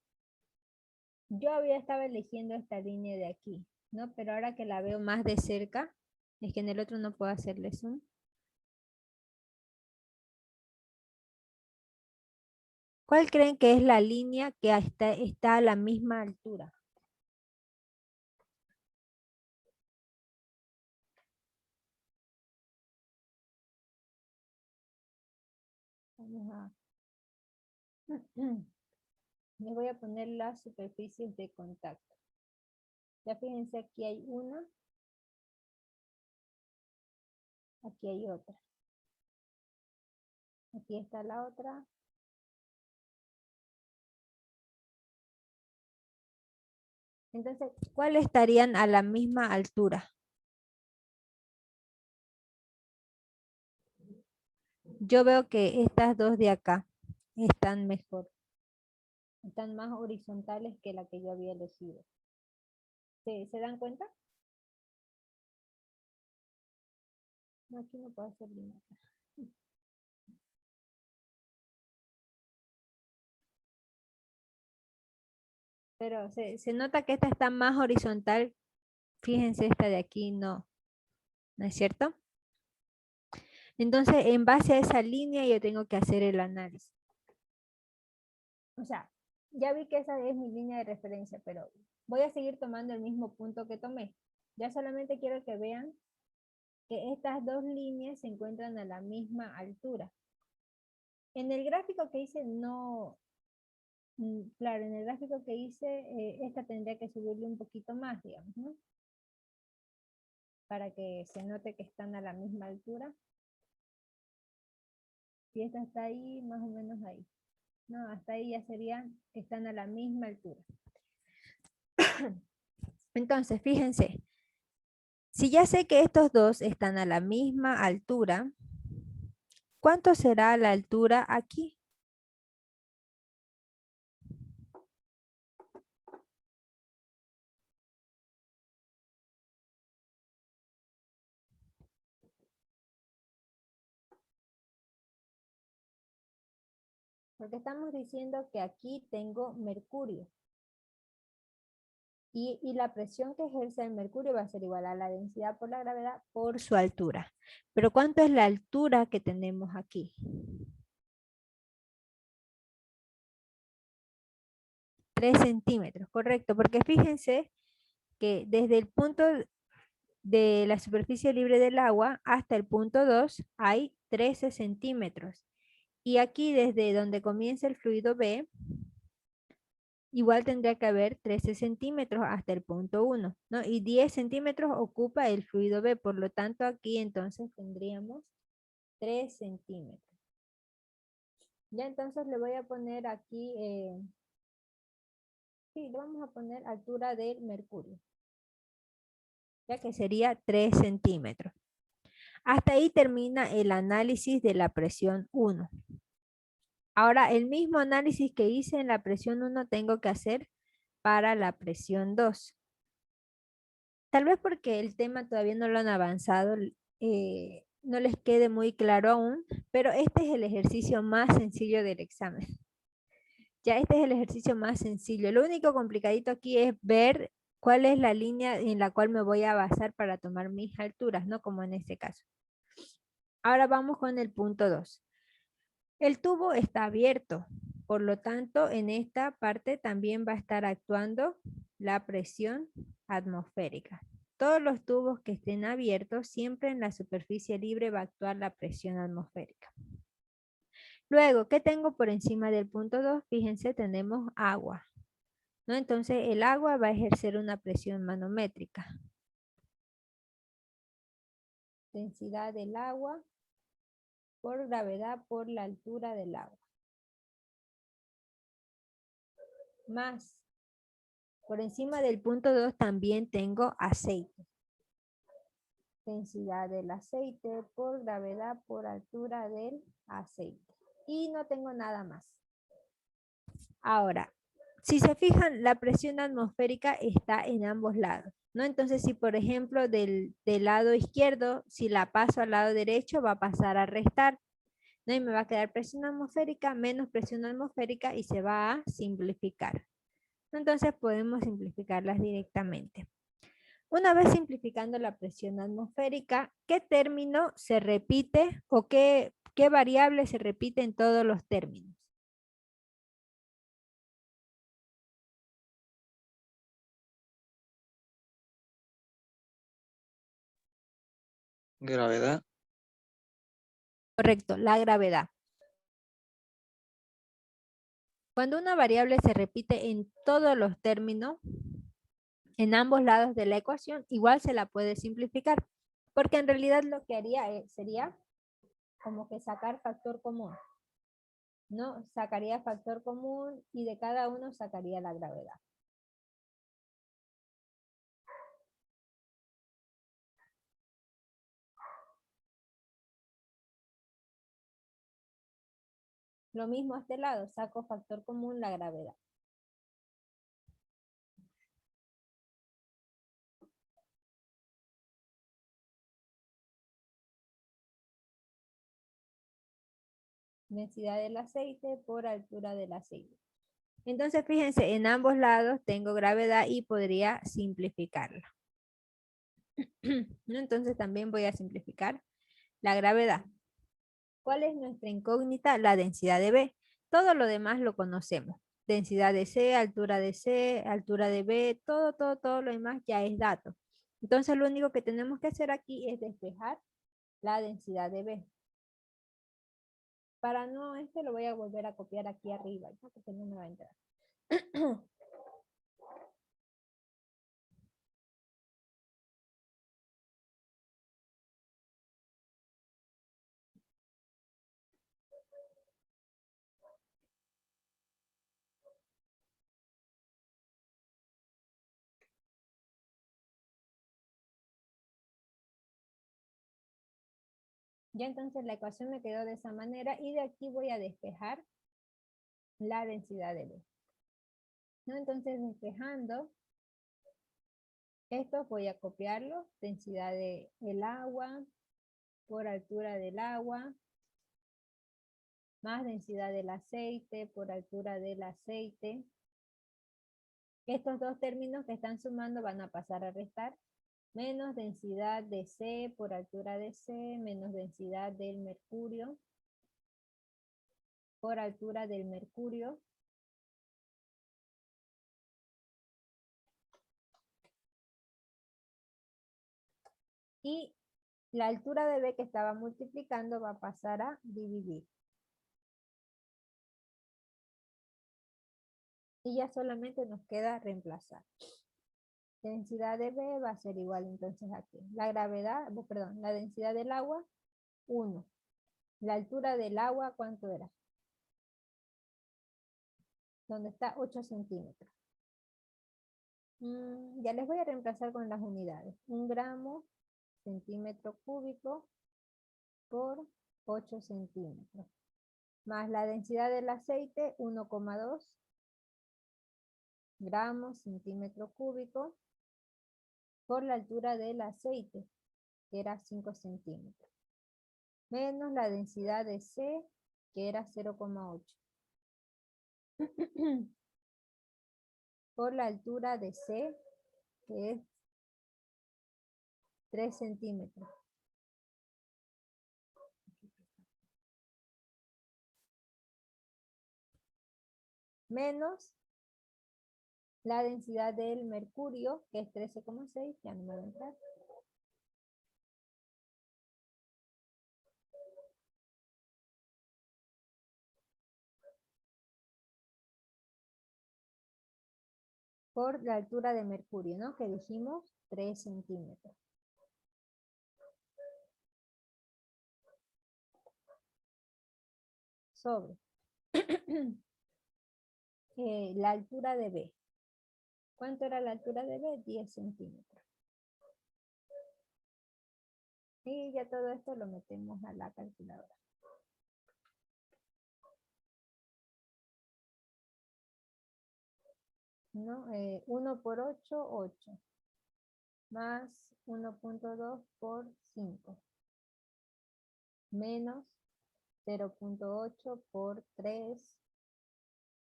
A: Yo había estado eligiendo esta línea de aquí, ¿no? Pero ahora que la veo más de cerca, es que en el otro no puedo hacerle zoom. ¿Cuál creen que es la línea que está a la misma altura? Vamos a... Les voy a poner las superficies de contacto. Ya fíjense, aquí hay una. Aquí hay otra. Aquí está la otra. Entonces, ¿cuáles estarían a la misma altura? Yo veo que estas dos de acá están mejor. Están más horizontales que la que yo había elegido. ¿Se dan cuenta? No, aquí no puedo hacer línea. Pero se nota que esta está más horizontal. Fíjense, esta de aquí no. ¿No es cierto? Entonces, en base a esa línea yo tengo que hacer el análisis. O sea, ya vi que esa es mi línea de referencia, pero voy a seguir tomando el mismo punto que tomé. Ya solamente quiero que vean que estas dos líneas se encuentran a la misma altura. En el gráfico que hice no, claro, en el gráfico que hice, esta tendría que subirle un poquito más, digamos, ¿no? Para que se note que están a la misma altura. Si esta está ahí, más o menos ahí. No, hasta ahí ya serían que están a la misma altura. Entonces, fíjense, si ya sé que estos dos están a la misma altura, ¿cuánto será la altura aquí? Porque estamos diciendo que aquí tengo mercurio. Y la presión que ejerce el mercurio va a ser igual a la densidad por la gravedad por su altura. Pero ¿cuánto es la altura que tenemos aquí? 3 centímetros, correcto. Porque fíjense que desde el punto de la superficie libre del agua hasta el punto 2 hay 13 centímetros. Y aquí desde donde comienza el fluido B, igual tendría que haber 13 centímetros hasta el punto 1, ¿no? Y 10 centímetros ocupa el fluido B, por lo tanto aquí entonces tendríamos 3 centímetros. Ya entonces le voy a poner aquí, sí, le vamos a poner altura del mercurio, ya que sería 3 centímetros. Hasta ahí termina el análisis de la presión 1. Ahora, el mismo análisis que hice en la presión 1 tengo que hacer para la presión 2. Tal vez porque el tema todavía no lo han avanzado, no les quede muy claro aún, pero este es el ejercicio más sencillo del examen. Ya este es el ejercicio más sencillo. Lo único complicadito aquí es ver cuál es la línea en la cual me voy a basar para tomar mis alturas, ¿no? Como en este caso. Ahora vamos con el punto 2. El tubo está abierto. Por lo tanto, en esta parte también va a estar actuando la presión atmosférica. Todos los tubos que estén abiertos, siempre en la superficie libre va a actuar la presión atmosférica. Luego, ¿qué tengo por encima del punto 2? Fíjense, tenemos agua, ¿no? Entonces, el agua va a ejercer una presión manométrica. Densidad del agua por gravedad por la altura del agua. Más, por encima del punto 2 también tengo aceite. Densidad del aceite por gravedad por altura del aceite. Y no tengo nada más. Ahora, si se fijan, la presión atmosférica está en ambos lados, ¿no? Entonces, si por ejemplo del lado izquierdo, si la paso al lado derecho, va a pasar a restar, ¿no? Y me va a quedar presión atmosférica menos presión atmosférica y se va a simplificar. Entonces, podemos simplificarlas directamente. Una vez simplificando la presión atmosférica, ¿qué término se repite o qué variable se repite en todos los términos?
D: Gravedad.
A: Correcto, la gravedad. Cuando una variable se repite en todos los términos, en ambos lados de la ecuación, igual se la puede simplificar, porque en realidad lo que haría sería como que sacar factor común, ¿no? Sacaría factor común y de cada uno sacaría la gravedad. Lo mismo a este lado, saco factor común la gravedad. Densidad del aceite por altura del aceite. Entonces, fíjense, en ambos lados tengo gravedad y podría simplificarla. ¿No? Entonces también voy a simplificar la gravedad. ¿Cuál es nuestra incógnita? La densidad de B. Todo lo demás lo conocemos. Densidad de C, altura de B, todo lo demás ya es dato. Entonces lo único que tenemos que hacer aquí es despejar la densidad de B. Para no lo voy a volver a copiar aquí arriba, ¿no? Porque no me va a entrar. Ya entonces la ecuación me quedó de esa manera y de aquí voy a despejar la densidad de B. ¿No? Entonces despejando, esto voy a copiarlo, densidad del agua por altura del agua, más densidad del aceite por altura del aceite. Estos dos términos que están sumando van a pasar a restar, menos densidad de C por altura de C, menos densidad del mercurio por altura del mercurio. Y la altura de B que estaba multiplicando va a pasar a dividir. Y ya solamente nos queda reemplazar. Densidad de B va a ser igual entonces aquí. La gravedad, perdón, la densidad del agua, 1. La altura del agua, ¿cuánto era? ¿Dónde está? 8 centímetros. Ya les voy a reemplazar con las unidades. 1 gramo, centímetro cúbico, por 8 centímetros. Más la densidad del aceite, 1,2 gramos, centímetro cúbico, por la altura del aceite, que era 5 centímetros. Menos la densidad de C, que era 0,8. Por la altura de C, que es 3 centímetros. menos la densidad del mercurio, que es 13,6, ya no me va a entrar. Por la altura de mercurio, ¿no? Que dijimos 3 centímetros. Sobre la altura de B. ¿Cuánto era la altura de B? 10 centímetros. Y ya todo esto lo metemos a la calculadora. ¿No? 1 por 8, 8. Más 1.2 por 5. Menos 0.8 por 3.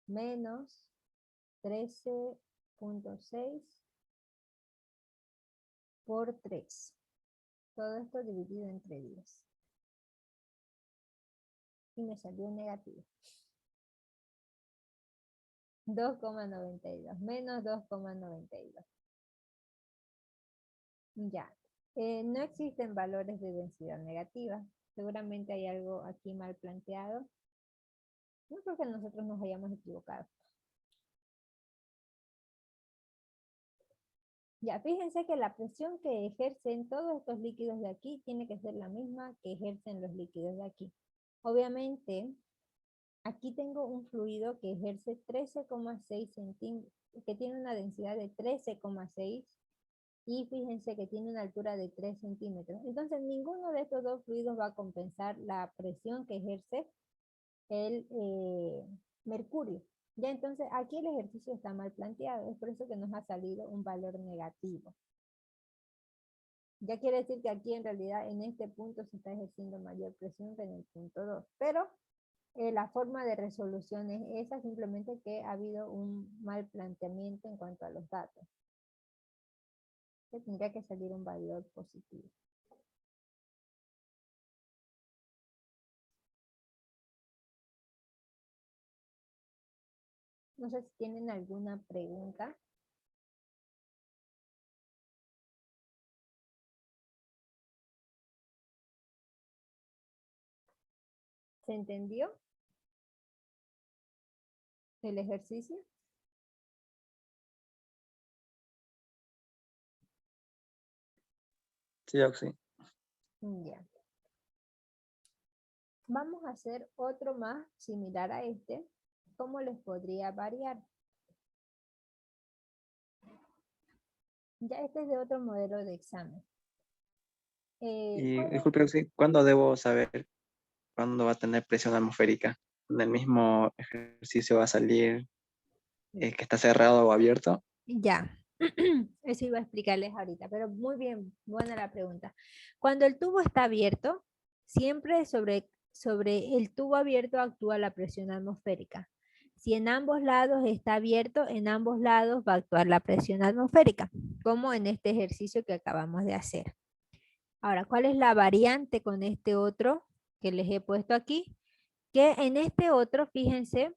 A: Menos 13.6 por 3. Todo esto dividido entre 10. Y me salió negativo. 2,92. Menos 2,92. Ya. No existen valores de densidad negativa. Seguramente hay algo aquí mal planteado. No creo que nosotros nos hayamos equivocado. Ya, fíjense que la presión que ejercen todos estos líquidos de aquí tiene que ser la misma que ejercen los líquidos de aquí. Obviamente, aquí tengo un fluido que ejerce 13,6 centímetros, que tiene una densidad de 13,6 y fíjense que tiene una altura de 3 centímetros. Entonces, ninguno de estos dos fluidos va a compensar la presión que ejerce el mercurio. Ya entonces, aquí el ejercicio está mal planteado, es por eso que nos ha salido un valor negativo. Ya quiere decir que aquí en realidad en este punto se está ejerciendo mayor presión que en el punto 2, pero la forma de resolución es esa, simplemente que ha habido un mal planteamiento en cuanto a los datos. Que tendría que salir un valor positivo. No sé si tienen alguna pregunta. ¿Se entendió el ejercicio?
D: Sí, Oxy.
A: Ya. Vamos a hacer otro más similar a este. ¿Cómo les podría variar? Ya este es de otro modelo de examen.
D: Y disculpe, Oxy, ¿cuándo debo saber cuándo va a tener presión atmosférica? ¿En el mismo ejercicio va a salir que está cerrado o abierto?
A: Ya, eso iba a explicarles ahorita, pero muy bien, buena la pregunta. Cuando el tubo está abierto, siempre sobre el tubo abierto actúa la presión atmosférica. Si en ambos lados está abierto, en ambos lados va a actuar la presión atmosférica, como en este ejercicio que acabamos de hacer. Ahora, ¿cuál es la variante con este otro que les he puesto aquí? Que en este otro, fíjense,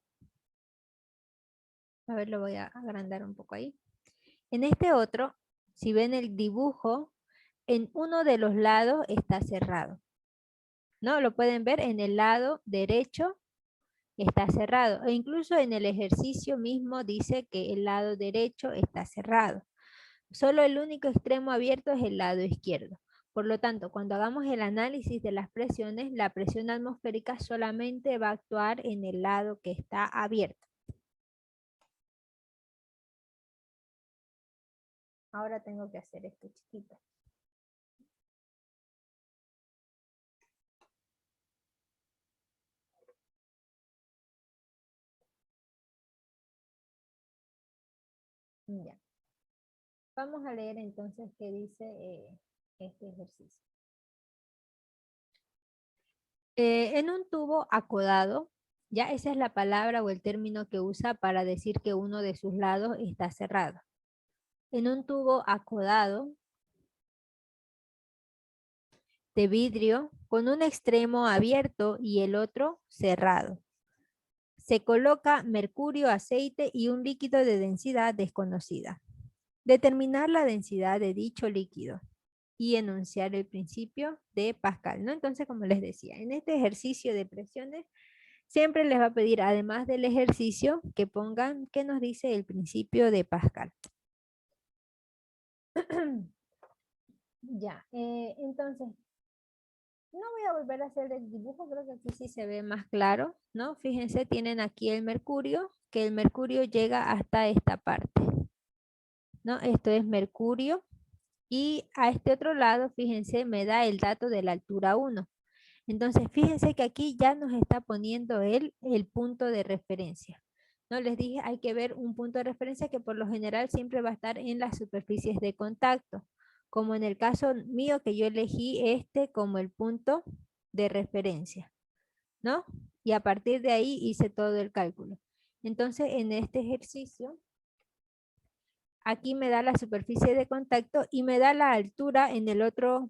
A: a ver, lo voy a agrandar un poco ahí. En este otro, si ven el dibujo, en uno de los lados está cerrado. ¿No? Lo pueden ver en el lado derecho está cerrado. E incluso en el ejercicio mismo dice que el lado derecho está cerrado. Solo el único extremo abierto es el lado izquierdo. Por lo tanto, cuando hagamos el análisis de las presiones, la presión atmosférica solamente va a actuar en el lado que está abierto. Ahora tengo que hacer esto chiquito. Ya. Vamos a leer entonces qué dice este ejercicio. En un tubo acodado, ya esa es la palabra o el término que usa para decir que uno de sus lados está cerrado. En un tubo acodado de vidrio con un extremo abierto y el otro cerrado. Se coloca mercurio, aceite y un líquido de densidad desconocida. Determinar la densidad de dicho líquido y enunciar el principio de Pascal, ¿no? Entonces, como les decía, en este ejercicio de presiones, siempre les va a pedir, además del ejercicio, que pongan qué nos dice el principio de Pascal. Ya, entonces, no voy a volver a hacer el dibujo, creo que aquí sí se ve más claro, ¿no? Fíjense, tienen aquí el mercurio, que el mercurio llega hasta esta parte, ¿no? Esto es mercurio. Y a este otro lado, fíjense, me da el dato de la altura 1. Entonces, fíjense que aquí ya nos está poniendo el punto de referencia. No les dije, hay que ver un punto de referencia que por lo general siempre va a estar en las superficies de contacto. Como en el caso mío que yo elegí este como el punto de referencia, ¿no? Y a partir de ahí hice todo el cálculo. Entonces, en este ejercicio, aquí me da la superficie de contacto y me da la altura en el otro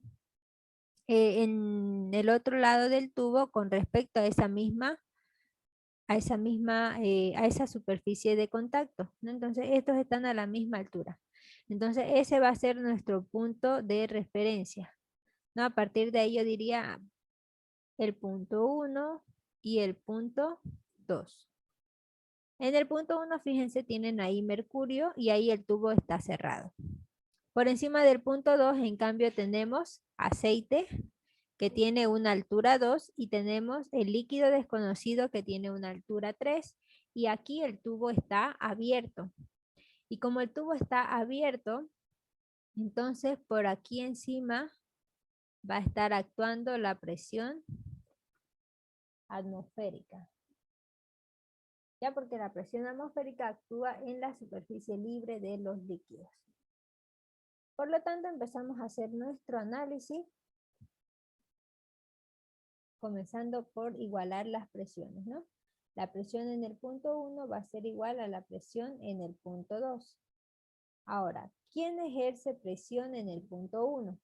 A: lado del tubo con respecto a esa superficie de contacto, ¿no? Entonces, estos están a la misma altura. Entonces, ese va a ser nuestro punto de referencia, ¿no? A partir de ahí yo diría el punto 1 y el punto 2. En el punto 1, fíjense, tienen ahí mercurio y ahí el tubo está cerrado. Por encima del punto 2, en cambio, tenemos aceite, que tiene una altura 2, y tenemos el líquido desconocido que tiene una altura 3, y aquí el tubo está abierto. Y como el tubo está abierto, entonces por aquí encima va a estar actuando la presión atmosférica. Ya, porque la presión atmosférica actúa en la superficie libre de los líquidos. Por lo tanto, empezamos a hacer nuestro análisis, comenzando por igualar las presiones, ¿no? La presión en el punto 1 va a ser igual a la presión en el punto 2. Ahora, ¿quién ejerce presión en el punto 1?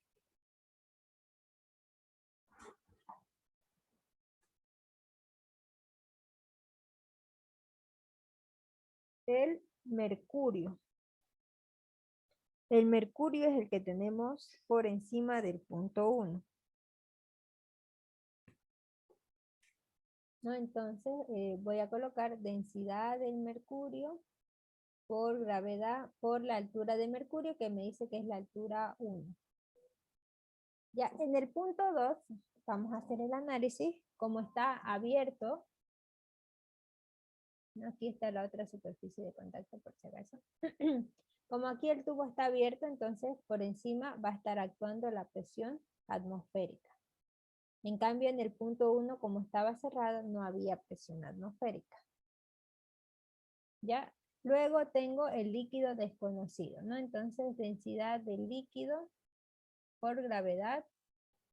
A: El mercurio. El mercurio es el que tenemos por encima del punto 1. ¿No? Entonces, voy a colocar densidad del mercurio por gravedad, por la altura de mercurio, que me dice que es la altura 1. Ya, en el punto 2, vamos a hacer el análisis. Como está abierto, aquí está la otra superficie de contacto, por si acaso. Como aquí el tubo está abierto, entonces por encima va a estar actuando la presión atmosférica. En cambio, en el punto 1, como estaba cerrado, no había presión atmosférica. ¿Ya? Luego tengo el líquido desconocido, ¿no? Entonces, densidad del líquido por gravedad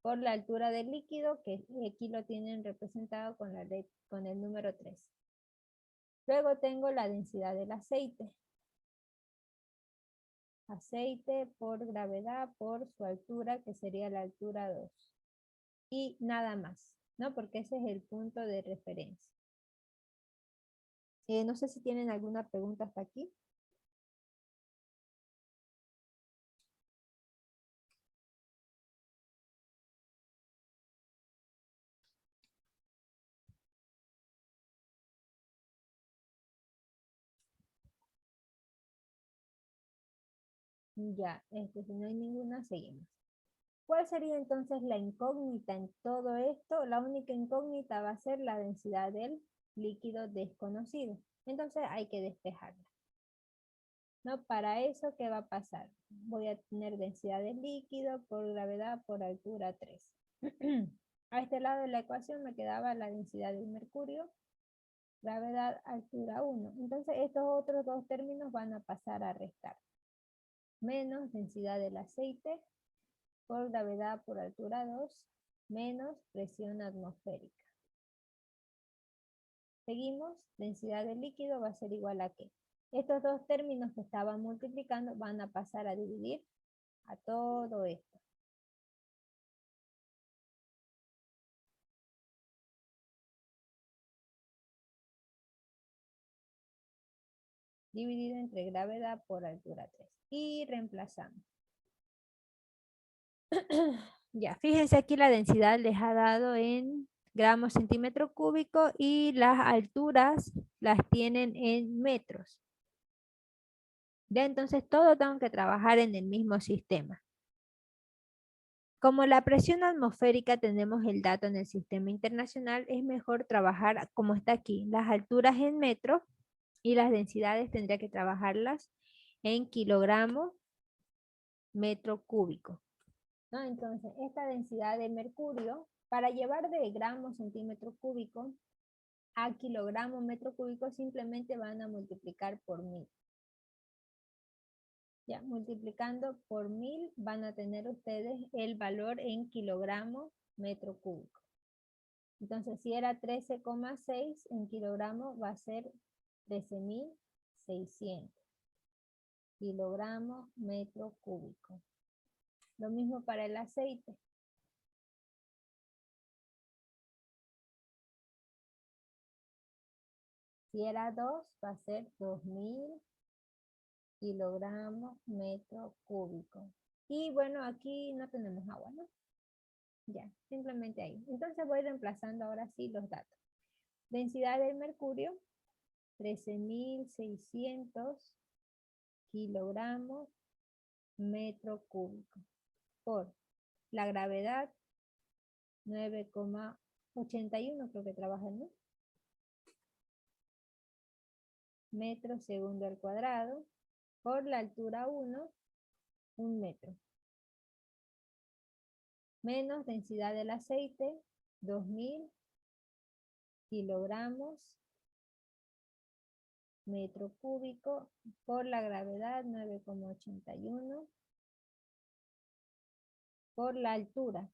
A: por la altura del líquido, que aquí lo tienen representado con el número 3. Luego tengo la densidad del aceite. Aceite por gravedad por su altura, que sería la altura 2. Y nada más, ¿no? Porque ese es el punto de referencia. No sé si tienen alguna pregunta hasta aquí. Ya, si no hay ninguna, seguimos. ¿Cuál sería entonces la incógnita en todo esto? La única incógnita va a ser la densidad del líquido desconocido. Entonces hay que despejarla. ¿No? Para eso, ¿qué va a pasar? Voy a tener densidad del líquido por gravedad por altura 3. A este lado de la ecuación me quedaba la densidad del mercurio, gravedad, altura 1. Entonces estos otros dos términos van a pasar a restar. Menos densidad del aceite por gravedad por altura 2, menos presión atmosférica. Seguimos, densidad del líquido va a ser igual a ¿qué? Estos dos términos que estaban multiplicando van a pasar a dividir a todo esto. dividido entre gravedad por altura 3. Y reemplazamos. Ya, fíjense aquí la densidad les ha dado en gramos centímetro cúbico y las alturas las tienen en metros. Ya, entonces todo tengo que trabajar en el mismo sistema. Como la presión atmosférica tenemos el dato en el sistema internacional, es mejor trabajar como está aquí, las alturas en metros y las densidades tendría que trabajarlas en kilogramos metro cúbico, ¿no? Entonces, esta densidad de mercurio, para llevar de gramos centímetro cúbico a kilogramo metro cúbico, simplemente van a multiplicar por 1000. Ya, multiplicando por 1000 van a tener ustedes el valor en kilogramos metro cúbico. Entonces, si era 13,6 en kilogramos, va a ser 13.600 kilogramos metro cúbico. Lo mismo para el aceite. Si era 2, va a ser 2000 kilogramos metro cúbico. Y bueno, aquí no tenemos agua, ¿no? Ya, simplemente ahí. Entonces voy reemplazando ahora sí los datos. Densidad del mercurio, 13.600 kilogramos metro cúbico. Por la gravedad, 9,81 creo que trabaja, ¿no? Metros segundo al cuadrado. Por la altura 1, 1 metro. Menos densidad del aceite, 2000 kilogramos metro cúbico, por la gravedad 9,81, por la altura,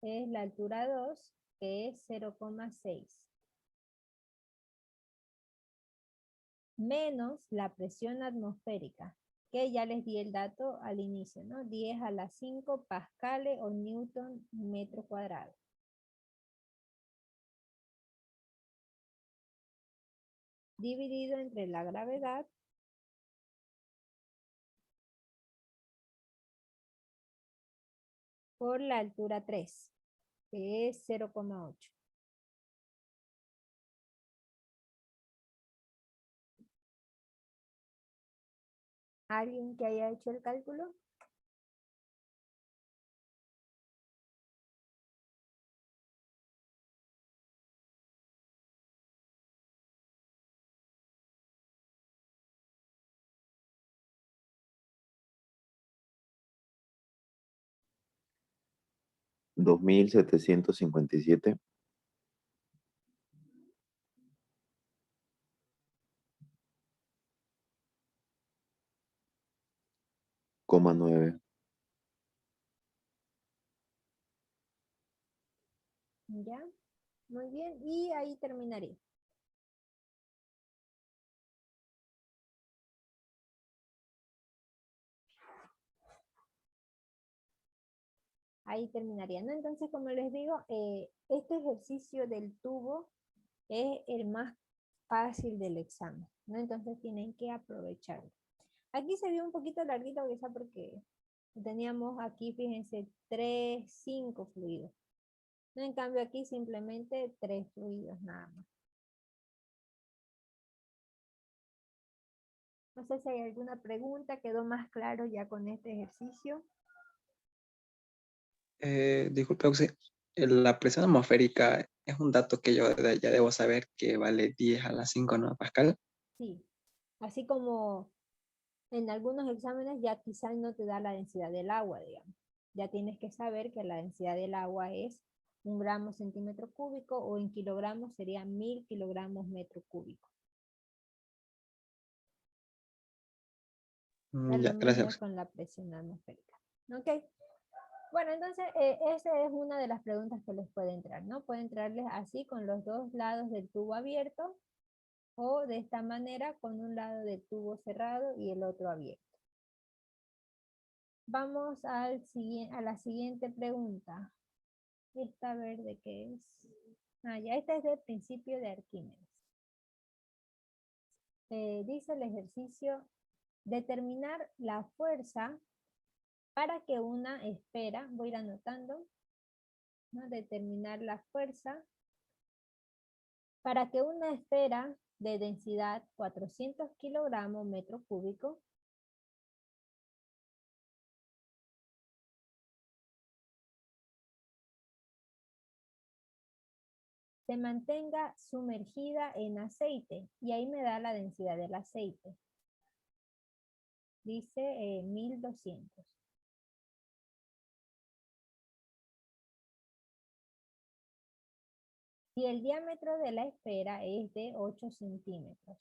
A: es la altura 2, que es 0,6, menos la presión atmosférica, que ya les di el dato al inicio, ¿no? 10 a la 5 pascales o newton metro cuadrado. Dividido entre la gravedad por la altura 3, que es 0,8. ¿Alguien que haya hecho el cálculo?
C: Dos mil setecientos cincuenta y siete coma 9.
A: ¿Ya? Muy bien, y ahí terminaría. Ahí terminaría, ¿no? Entonces, como les digo, este ejercicio del tubo es el más fácil del examen, ¿no? Entonces tienen que aprovecharlo. Aquí se vio un poquito larguito, quizá porque teníamos aquí, fíjense, 3, 5 fluidos. ¿No? En cambio aquí simplemente 3 fluidos nada más. No sé si hay alguna pregunta, quedó más claro ya con este ejercicio.
D: Disculpe, la presión atmosférica es un dato que yo ya debo saber que vale 10 a la 5, ¿no? Pascal.
A: Sí, así como en algunos exámenes ya quizás no te da la densidad del agua, digamos. Ya tienes que saber que la densidad del agua es 1 gramo centímetro cúbico o en kilogramos sería 1000 kilogramos metro cúbico. Es lo
D: Ya,
A: mismo
D: gracias.
A: con la presión atmosférica. ¿Ok? Bueno, entonces esa es una de las preguntas que les puede entrar, ¿no? Puede entrarles así con los dos lados del tubo abierto o de esta manera con un lado del tubo cerrado y el otro abierto. Vamos a la siguiente pregunta. Esta verde que es. Ya, esta es del principio de Arquímedes. dice el ejercicio, determinar la fuerza para que una esfera, voy a ir anotando, ¿no? Determinar la fuerza para que una esfera de densidad 400 kilogramos metro cúbico se mantenga sumergida en aceite, y ahí me da la densidad del aceite. Dice 1200. Y el diámetro de la esfera es de 8 centímetros.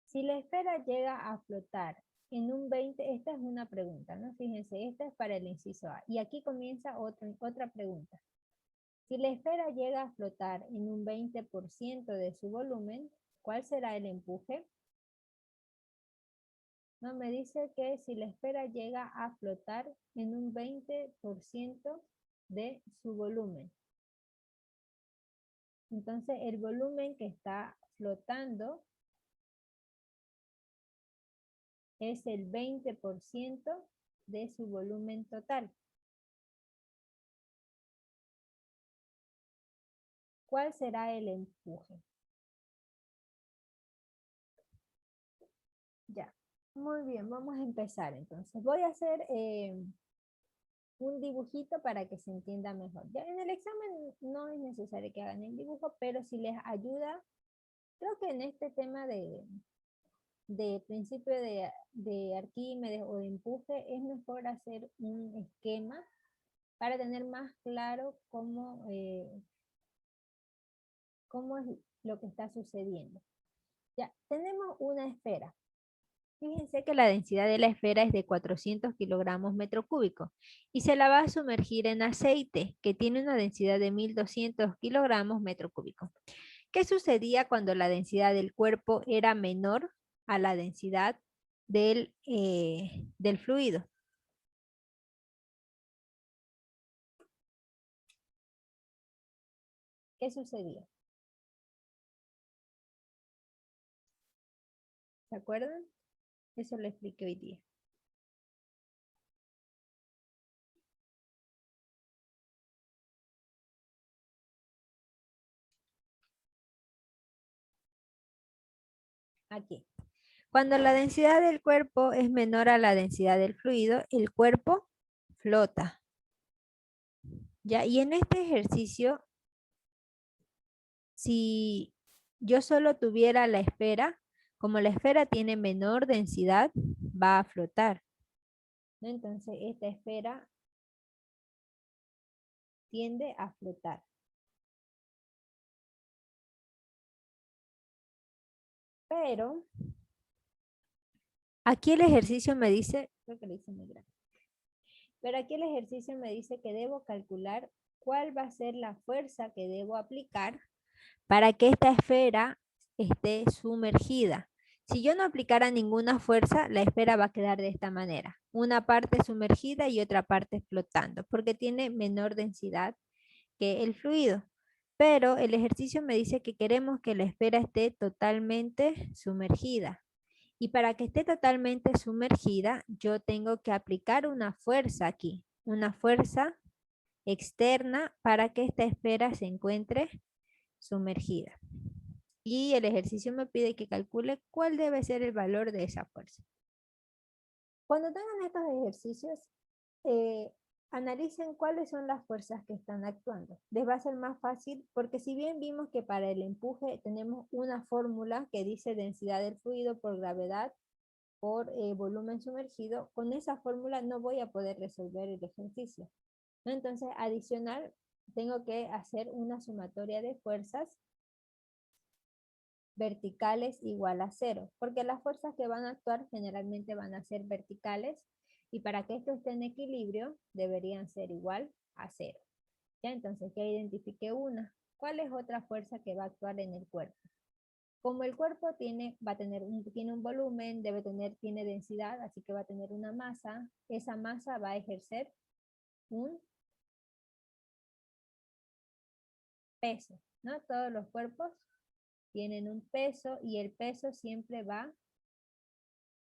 A: Si la esfera llega a flotar en un 20, esta es una pregunta, ¿no? Fíjense, esta es para el inciso A. Y aquí comienza otra pregunta. Si la esfera llega a flotar en un 20% de su volumen, ¿cuál será el empuje? No, me dice que si la esfera llega a flotar en un 20% de su volumen. Entonces, el volumen que está flotando es el 20% de su volumen total. ¿Cuál será el empuje? Ya, muy bien, vamos a empezar entonces. Voy a hacer un dibujito para que se entienda mejor. Ya en el examen no es necesario que hagan el dibujo, pero si les ayuda, creo que en este tema de principio de Arquímedes o de empuje, es mejor hacer un esquema para tener más claro cómo es lo que está sucediendo. Ya, tenemos una esfera. Fíjense que la densidad de la esfera es de 400 kilogramos metro cúbico y se la va a sumergir en aceite, que tiene una densidad de 1200 kilogramos metro cúbico. ¿Qué sucedía cuando la densidad del cuerpo era menor a la densidad del fluido? ¿Qué sucedía? ¿Se acuerdan? Eso lo expliqué hoy día. Aquí. Cuando la densidad del cuerpo es menor a la densidad del fluido, el cuerpo flota. ¿Ya? Y en este ejercicio, si yo solo tuviera la esfera, como la esfera tiene menor densidad, va a flotar, ¿no? Entonces, esta esfera tiende a flotar. Pero, aquí el ejercicio me dice, creo que lo hice muy grande, pero aquí el ejercicio me dice que debo calcular cuál va a ser la fuerza que debo aplicar para que esta esfera esté sumergida. Si yo no aplicara ninguna fuerza, la esfera va a quedar de esta manera. Una parte sumergida y otra parte flotando, porque tiene menor densidad que el fluido. Pero el ejercicio me dice que queremos que la esfera esté totalmente sumergida. Y para que esté totalmente sumergida, yo tengo que aplicar una fuerza aquí, una fuerza externa para que esta esfera se encuentre sumergida. Y el ejercicio me pide que calcule cuál debe ser el valor de esa fuerza. Cuando tengan estos ejercicios, analicen cuáles son las fuerzas que están actuando. Les va a ser más fácil porque si bien vimos que para el empuje tenemos una fórmula que dice densidad del fluido por gravedad por volumen sumergido, con esa fórmula no voy a poder resolver el ejercicio, ¿no? Entonces, adicional, tengo que hacer una sumatoria de fuerzas verticales igual a 0, porque las fuerzas que van a actuar generalmente van a ser verticales y para que esto esté en equilibrio deberían ser igual a 0. ¿Ya? Entonces ya identifiqué una. ¿Cuál es otra fuerza que va a actuar en el cuerpo? Como el cuerpo tiene un volumen, tiene densidad, así que va a tener una masa, esa masa va a ejercer un peso, ¿no? Todos los cuerpos tienen un peso y el peso siempre va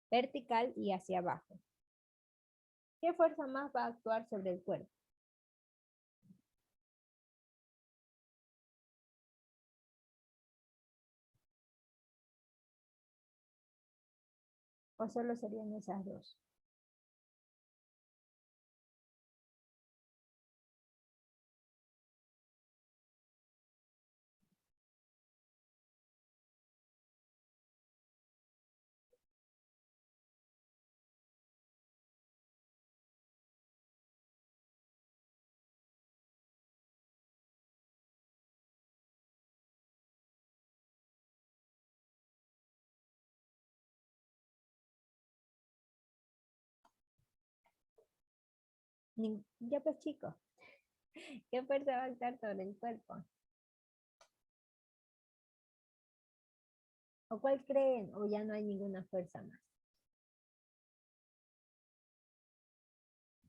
A: vertical y hacia abajo. ¿Qué fuerza más va a actuar sobre el cuerpo? ¿O solo serían esas dos? Ya pues chicos, ¿qué fuerza va a actuar sobre el cuerpo? ¿O cuál creen? ¿O ya no hay ninguna fuerza más?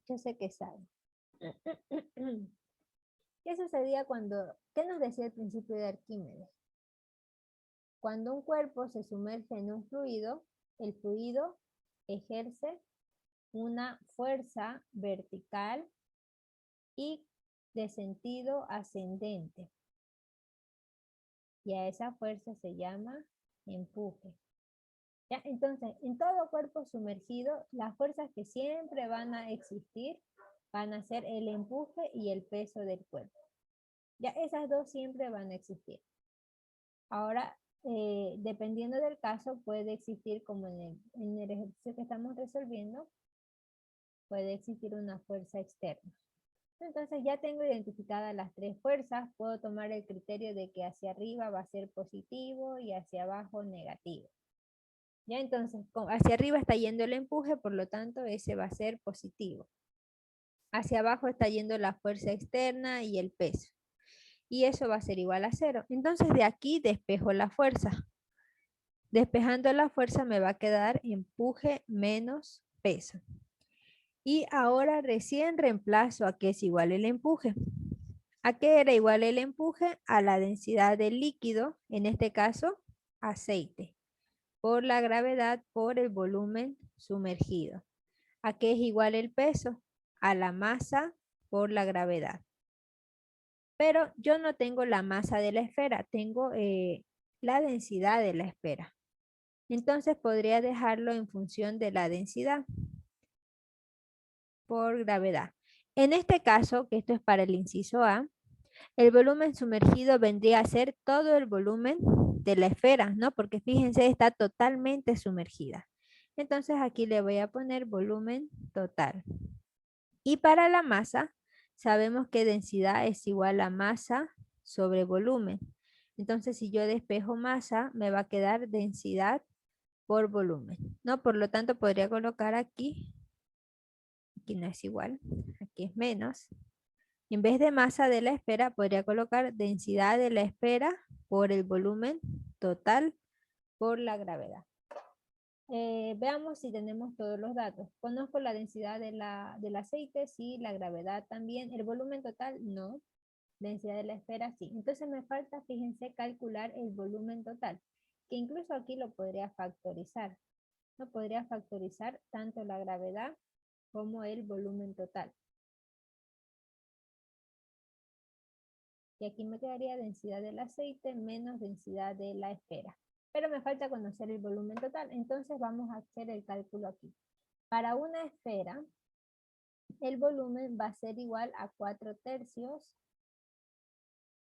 A: Yo sé que saben. ¿Qué sucedía cuando, qué nos decía el principio de Arquímedes? Cuando un cuerpo se sumerge en un fluido, el fluido ejerce una fuerza vertical y de sentido ascendente. Y a esa fuerza se llama empuje. ¿Ya? Entonces, en todo cuerpo sumergido, las fuerzas que siempre van a existir van a ser el empuje y el peso del cuerpo. Ya esas dos siempre van a existir. Ahora, dependiendo del caso, puede existir, como en el ejercicio que estamos resolviendo, puede existir una fuerza externa. Entonces ya tengo identificadas las tres fuerzas, puedo tomar el criterio de que hacia arriba va a ser positivo y hacia abajo negativo. Ya entonces, hacia arriba está yendo el empuje, por lo tanto ese va a ser positivo. Hacia abajo está yendo la fuerza externa y el peso. Y eso va a ser igual a 0. Entonces de aquí despejo la fuerza. Despejando la fuerza me va a quedar empuje menos peso. Y ahora recién reemplazo a qué es igual el empuje. ¿A qué era igual el empuje? A la densidad del líquido, en este caso aceite, por la gravedad por el volumen sumergido. ¿A qué es igual el peso? A la masa por la gravedad. Pero yo no tengo la masa de la esfera, tengo la densidad de la esfera. Entonces podría dejarlo en función de la densidad por gravedad. En este caso, que esto es para el inciso A, el volumen sumergido vendría a ser todo el volumen de la esfera, ¿no? Porque fíjense, está totalmente sumergida. Entonces aquí le voy a poner volumen total. Y para la masa, sabemos que densidad es igual a masa sobre volumen. Entonces, si yo despejo masa, me va a quedar densidad por volumen, ¿no? Por lo tanto, podría colocar aquí no es igual, aquí es menos. En vez de masa de la esfera, podría colocar densidad de la esfera por el volumen total por la gravedad. Veamos si tenemos todos los datos. Conozco la densidad del aceite, sí, la gravedad también. El volumen total, no. Densidad de la esfera, sí. Entonces me falta, fíjense, calcular el volumen total, que incluso aquí lo podría factorizar. No podría factorizar tanto la gravedad como el volumen total. Y aquí me quedaría densidad del aceite menos densidad de la esfera. Pero me falta conocer el volumen total. Entonces vamos a hacer el cálculo aquí. Para una esfera, el volumen va a ser igual a 4/3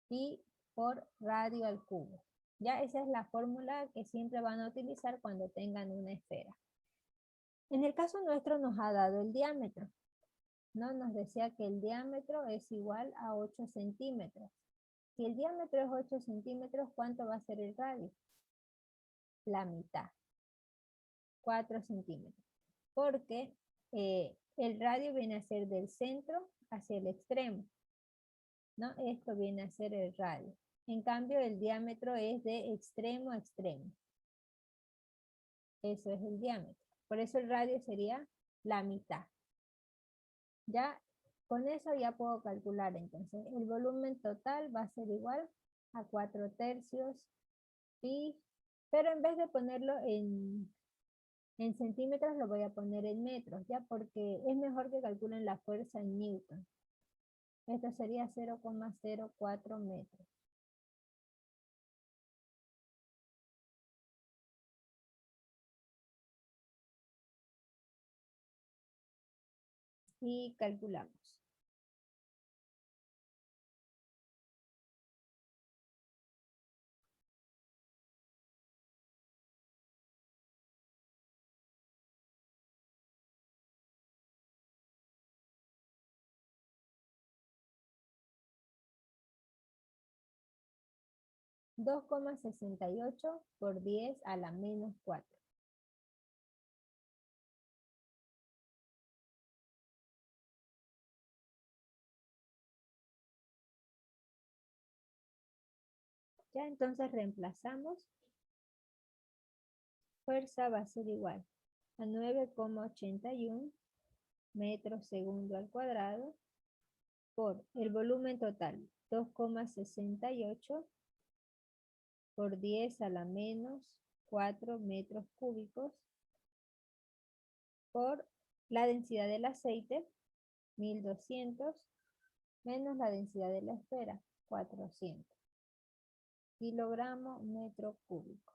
A: pi por radio al cubo. Ya esa es la fórmula que siempre van a utilizar cuando tengan una esfera. En el caso nuestro nos ha dado el diámetro, ¿no? Nos decía que el diámetro es igual a 8 centímetros. Si el diámetro es 8 centímetros, ¿cuánto va a ser el radio? La mitad, 4 centímetros. Porque el radio viene a ser del centro hacia el extremo, ¿no? Esto viene a ser el radio. En cambio, el diámetro es de extremo a extremo. Eso es el diámetro. Por eso el radio sería la mitad. Ya Con eso ya puedo calcular entonces. El volumen total va a ser igual a 4/3 pi, pero en vez de ponerlo en centímetros lo voy a poner en metros, ¿ya? Porque es mejor que calculen la fuerza en newton. Esto sería 0,04 metros. Y calculamos. $2,68 por 10 a la menos 4. Ya entonces reemplazamos. Fuerza va a ser igual a 9,81 metros segundo al cuadrado por el volumen total 2,68 por 10 a la menos 4 metros cúbicos por la densidad del aceite 1200 menos la densidad de la esfera 400 kilogramos metro cúbico.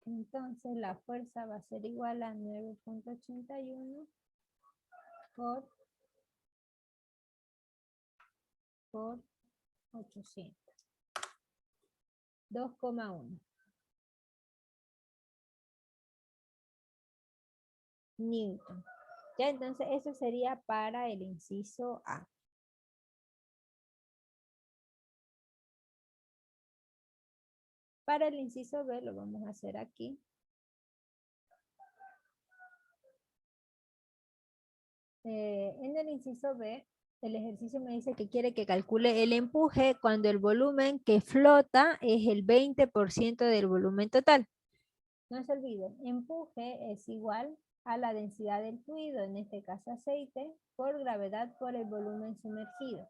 A: Entonces la fuerza va a ser igual a 9,81 por 800. 2,1 newton. Ya entonces eso sería para el inciso A. Para el inciso B lo vamos a hacer aquí. En el inciso B, el ejercicio me dice que quiere que calcule el empuje cuando el volumen que flota es el 20% del volumen total. No se olviden, empuje es igual a la densidad del fluido, en este caso aceite, por gravedad por el volumen sumergido.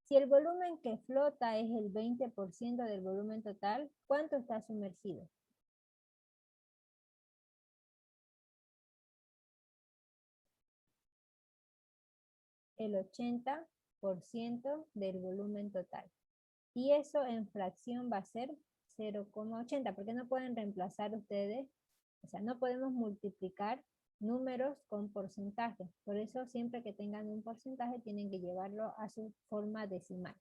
A: Si el volumen que flota es el 20% del volumen total, ¿cuánto está sumergido? El 80% del volumen total. Y eso en fracción va a ser 0,80, porque no pueden reemplazar ustedes, o sea, no podemos multiplicar números con porcentajes. Por eso siempre que tengan un porcentaje tienen que llevarlo a su forma decimal,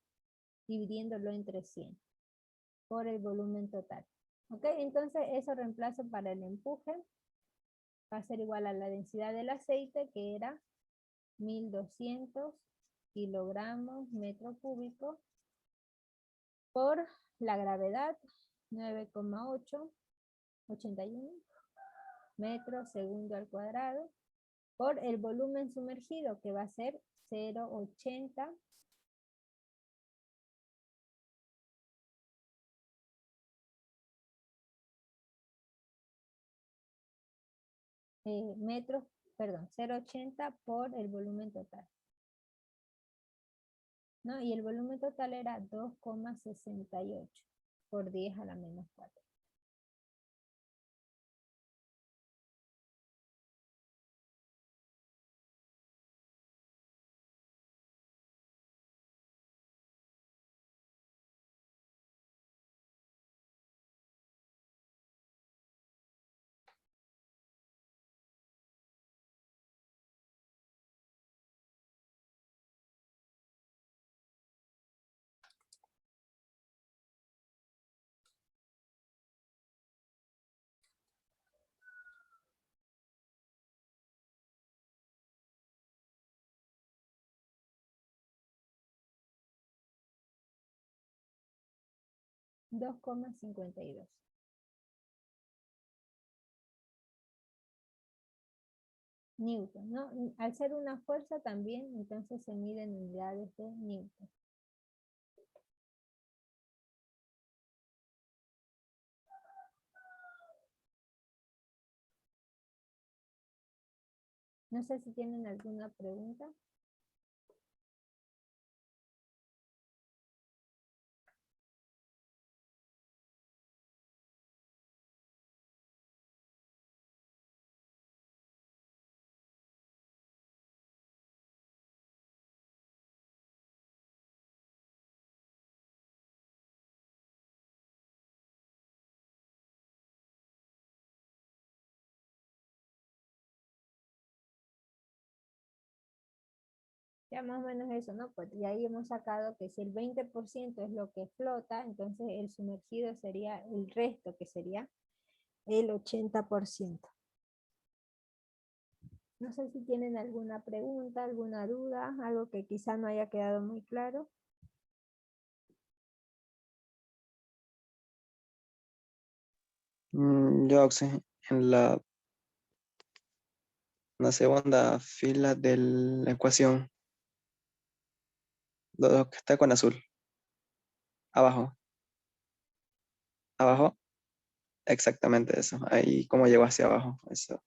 A: dividiéndolo entre 100 por el volumen total. ¿Ok? Entonces eso reemplazo para el empuje. Va a ser igual a la densidad del aceite, que era 1200 kilogramos metro cúbico, por la gravedad 9,881 metros segundo al cuadrado, por el volumen sumergido, que va a ser 0,80 metros, perdón, 0,80 por el volumen total. ¿No? Y el volumen total era 2,68 por 10 a la menos 4. $2,52. . Newton, ¿no? Al ser una fuerza también, entonces se mide en unidades de Newton. No sé si tienen alguna pregunta. Ya más o menos eso, ¿no? Pues ya ahí hemos sacado que si el 20% es lo que flota, entonces el sumergido sería el resto, que sería el 80%. No sé si tienen alguna pregunta, alguna duda, algo que quizá no haya quedado muy claro.
D: Yo en la segunda fila de la ecuación, lo que está con azul, abajo, abajo, exactamente eso. Ahí, ¿cómo llegó hacia abajo? Eso.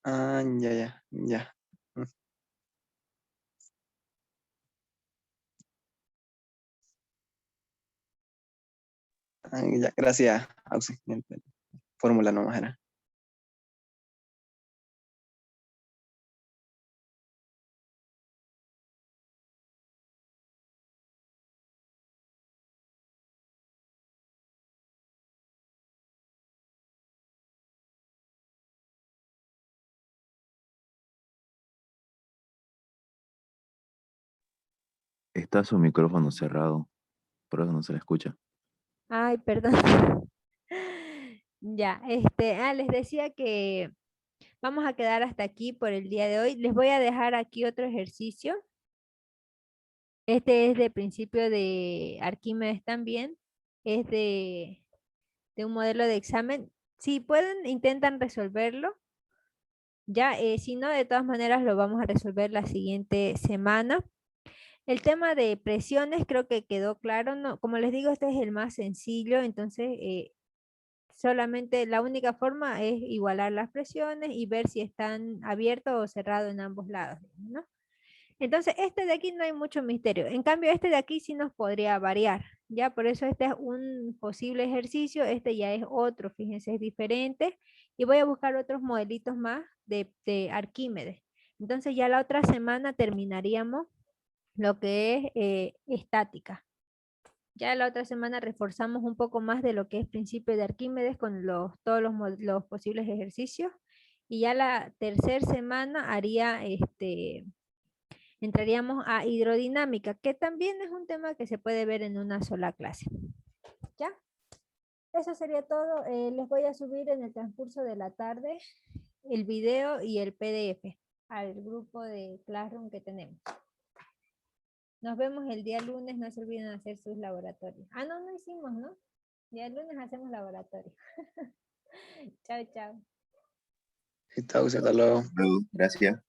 D: Ah, ya, ya, ya. Mm. Ah, ya, gracias, Auxi. Fórmula nomás era.
C: Está su micrófono cerrado, por eso no se le escucha.
A: Ay, perdón. Ya, les decía que vamos a quedar hasta aquí por el día de hoy. Les voy a dejar aquí otro ejercicio. Este es de principio de Arquímedes también. Es de un modelo de examen. Si pueden, intentan resolverlo. Ya, si no, de todas maneras lo vamos a resolver la siguiente semana. El tema de presiones creo que quedó claro, ¿no? Como les digo, este es el más sencillo, entonces solamente la única forma es igualar las presiones y ver si están abiertos o cerrados en ambos lados, ¿no? Entonces, este de aquí no hay mucho misterio. En cambio, este de aquí sí nos podría variar, ¿ya? Por eso este es un posible ejercicio, este ya es otro, fíjense, es diferente. Y voy a buscar otros modelitos más de Arquímedes. Entonces, ya la otra semana terminaríamos lo que es estática. Ya la otra semana reforzamos un poco más de lo que es principio de Arquímedes con todos los posibles ejercicios. Y ya la tercera semana entraríamos a hidrodinámica, que también es un tema que se puede ver en una sola clase. ¿Ya? Eso sería todo. Les voy a subir en el transcurso de la tarde el video y el PDF al grupo de Classroom que tenemos. Nos vemos el día lunes, no se olviden hacer sus laboratorios. Ah, no, no hicimos, ¿no? Ya el lunes hacemos laboratorio. Chao, chao.
D: Listo, Auxi, hasta luego.
C: Luego, gracias.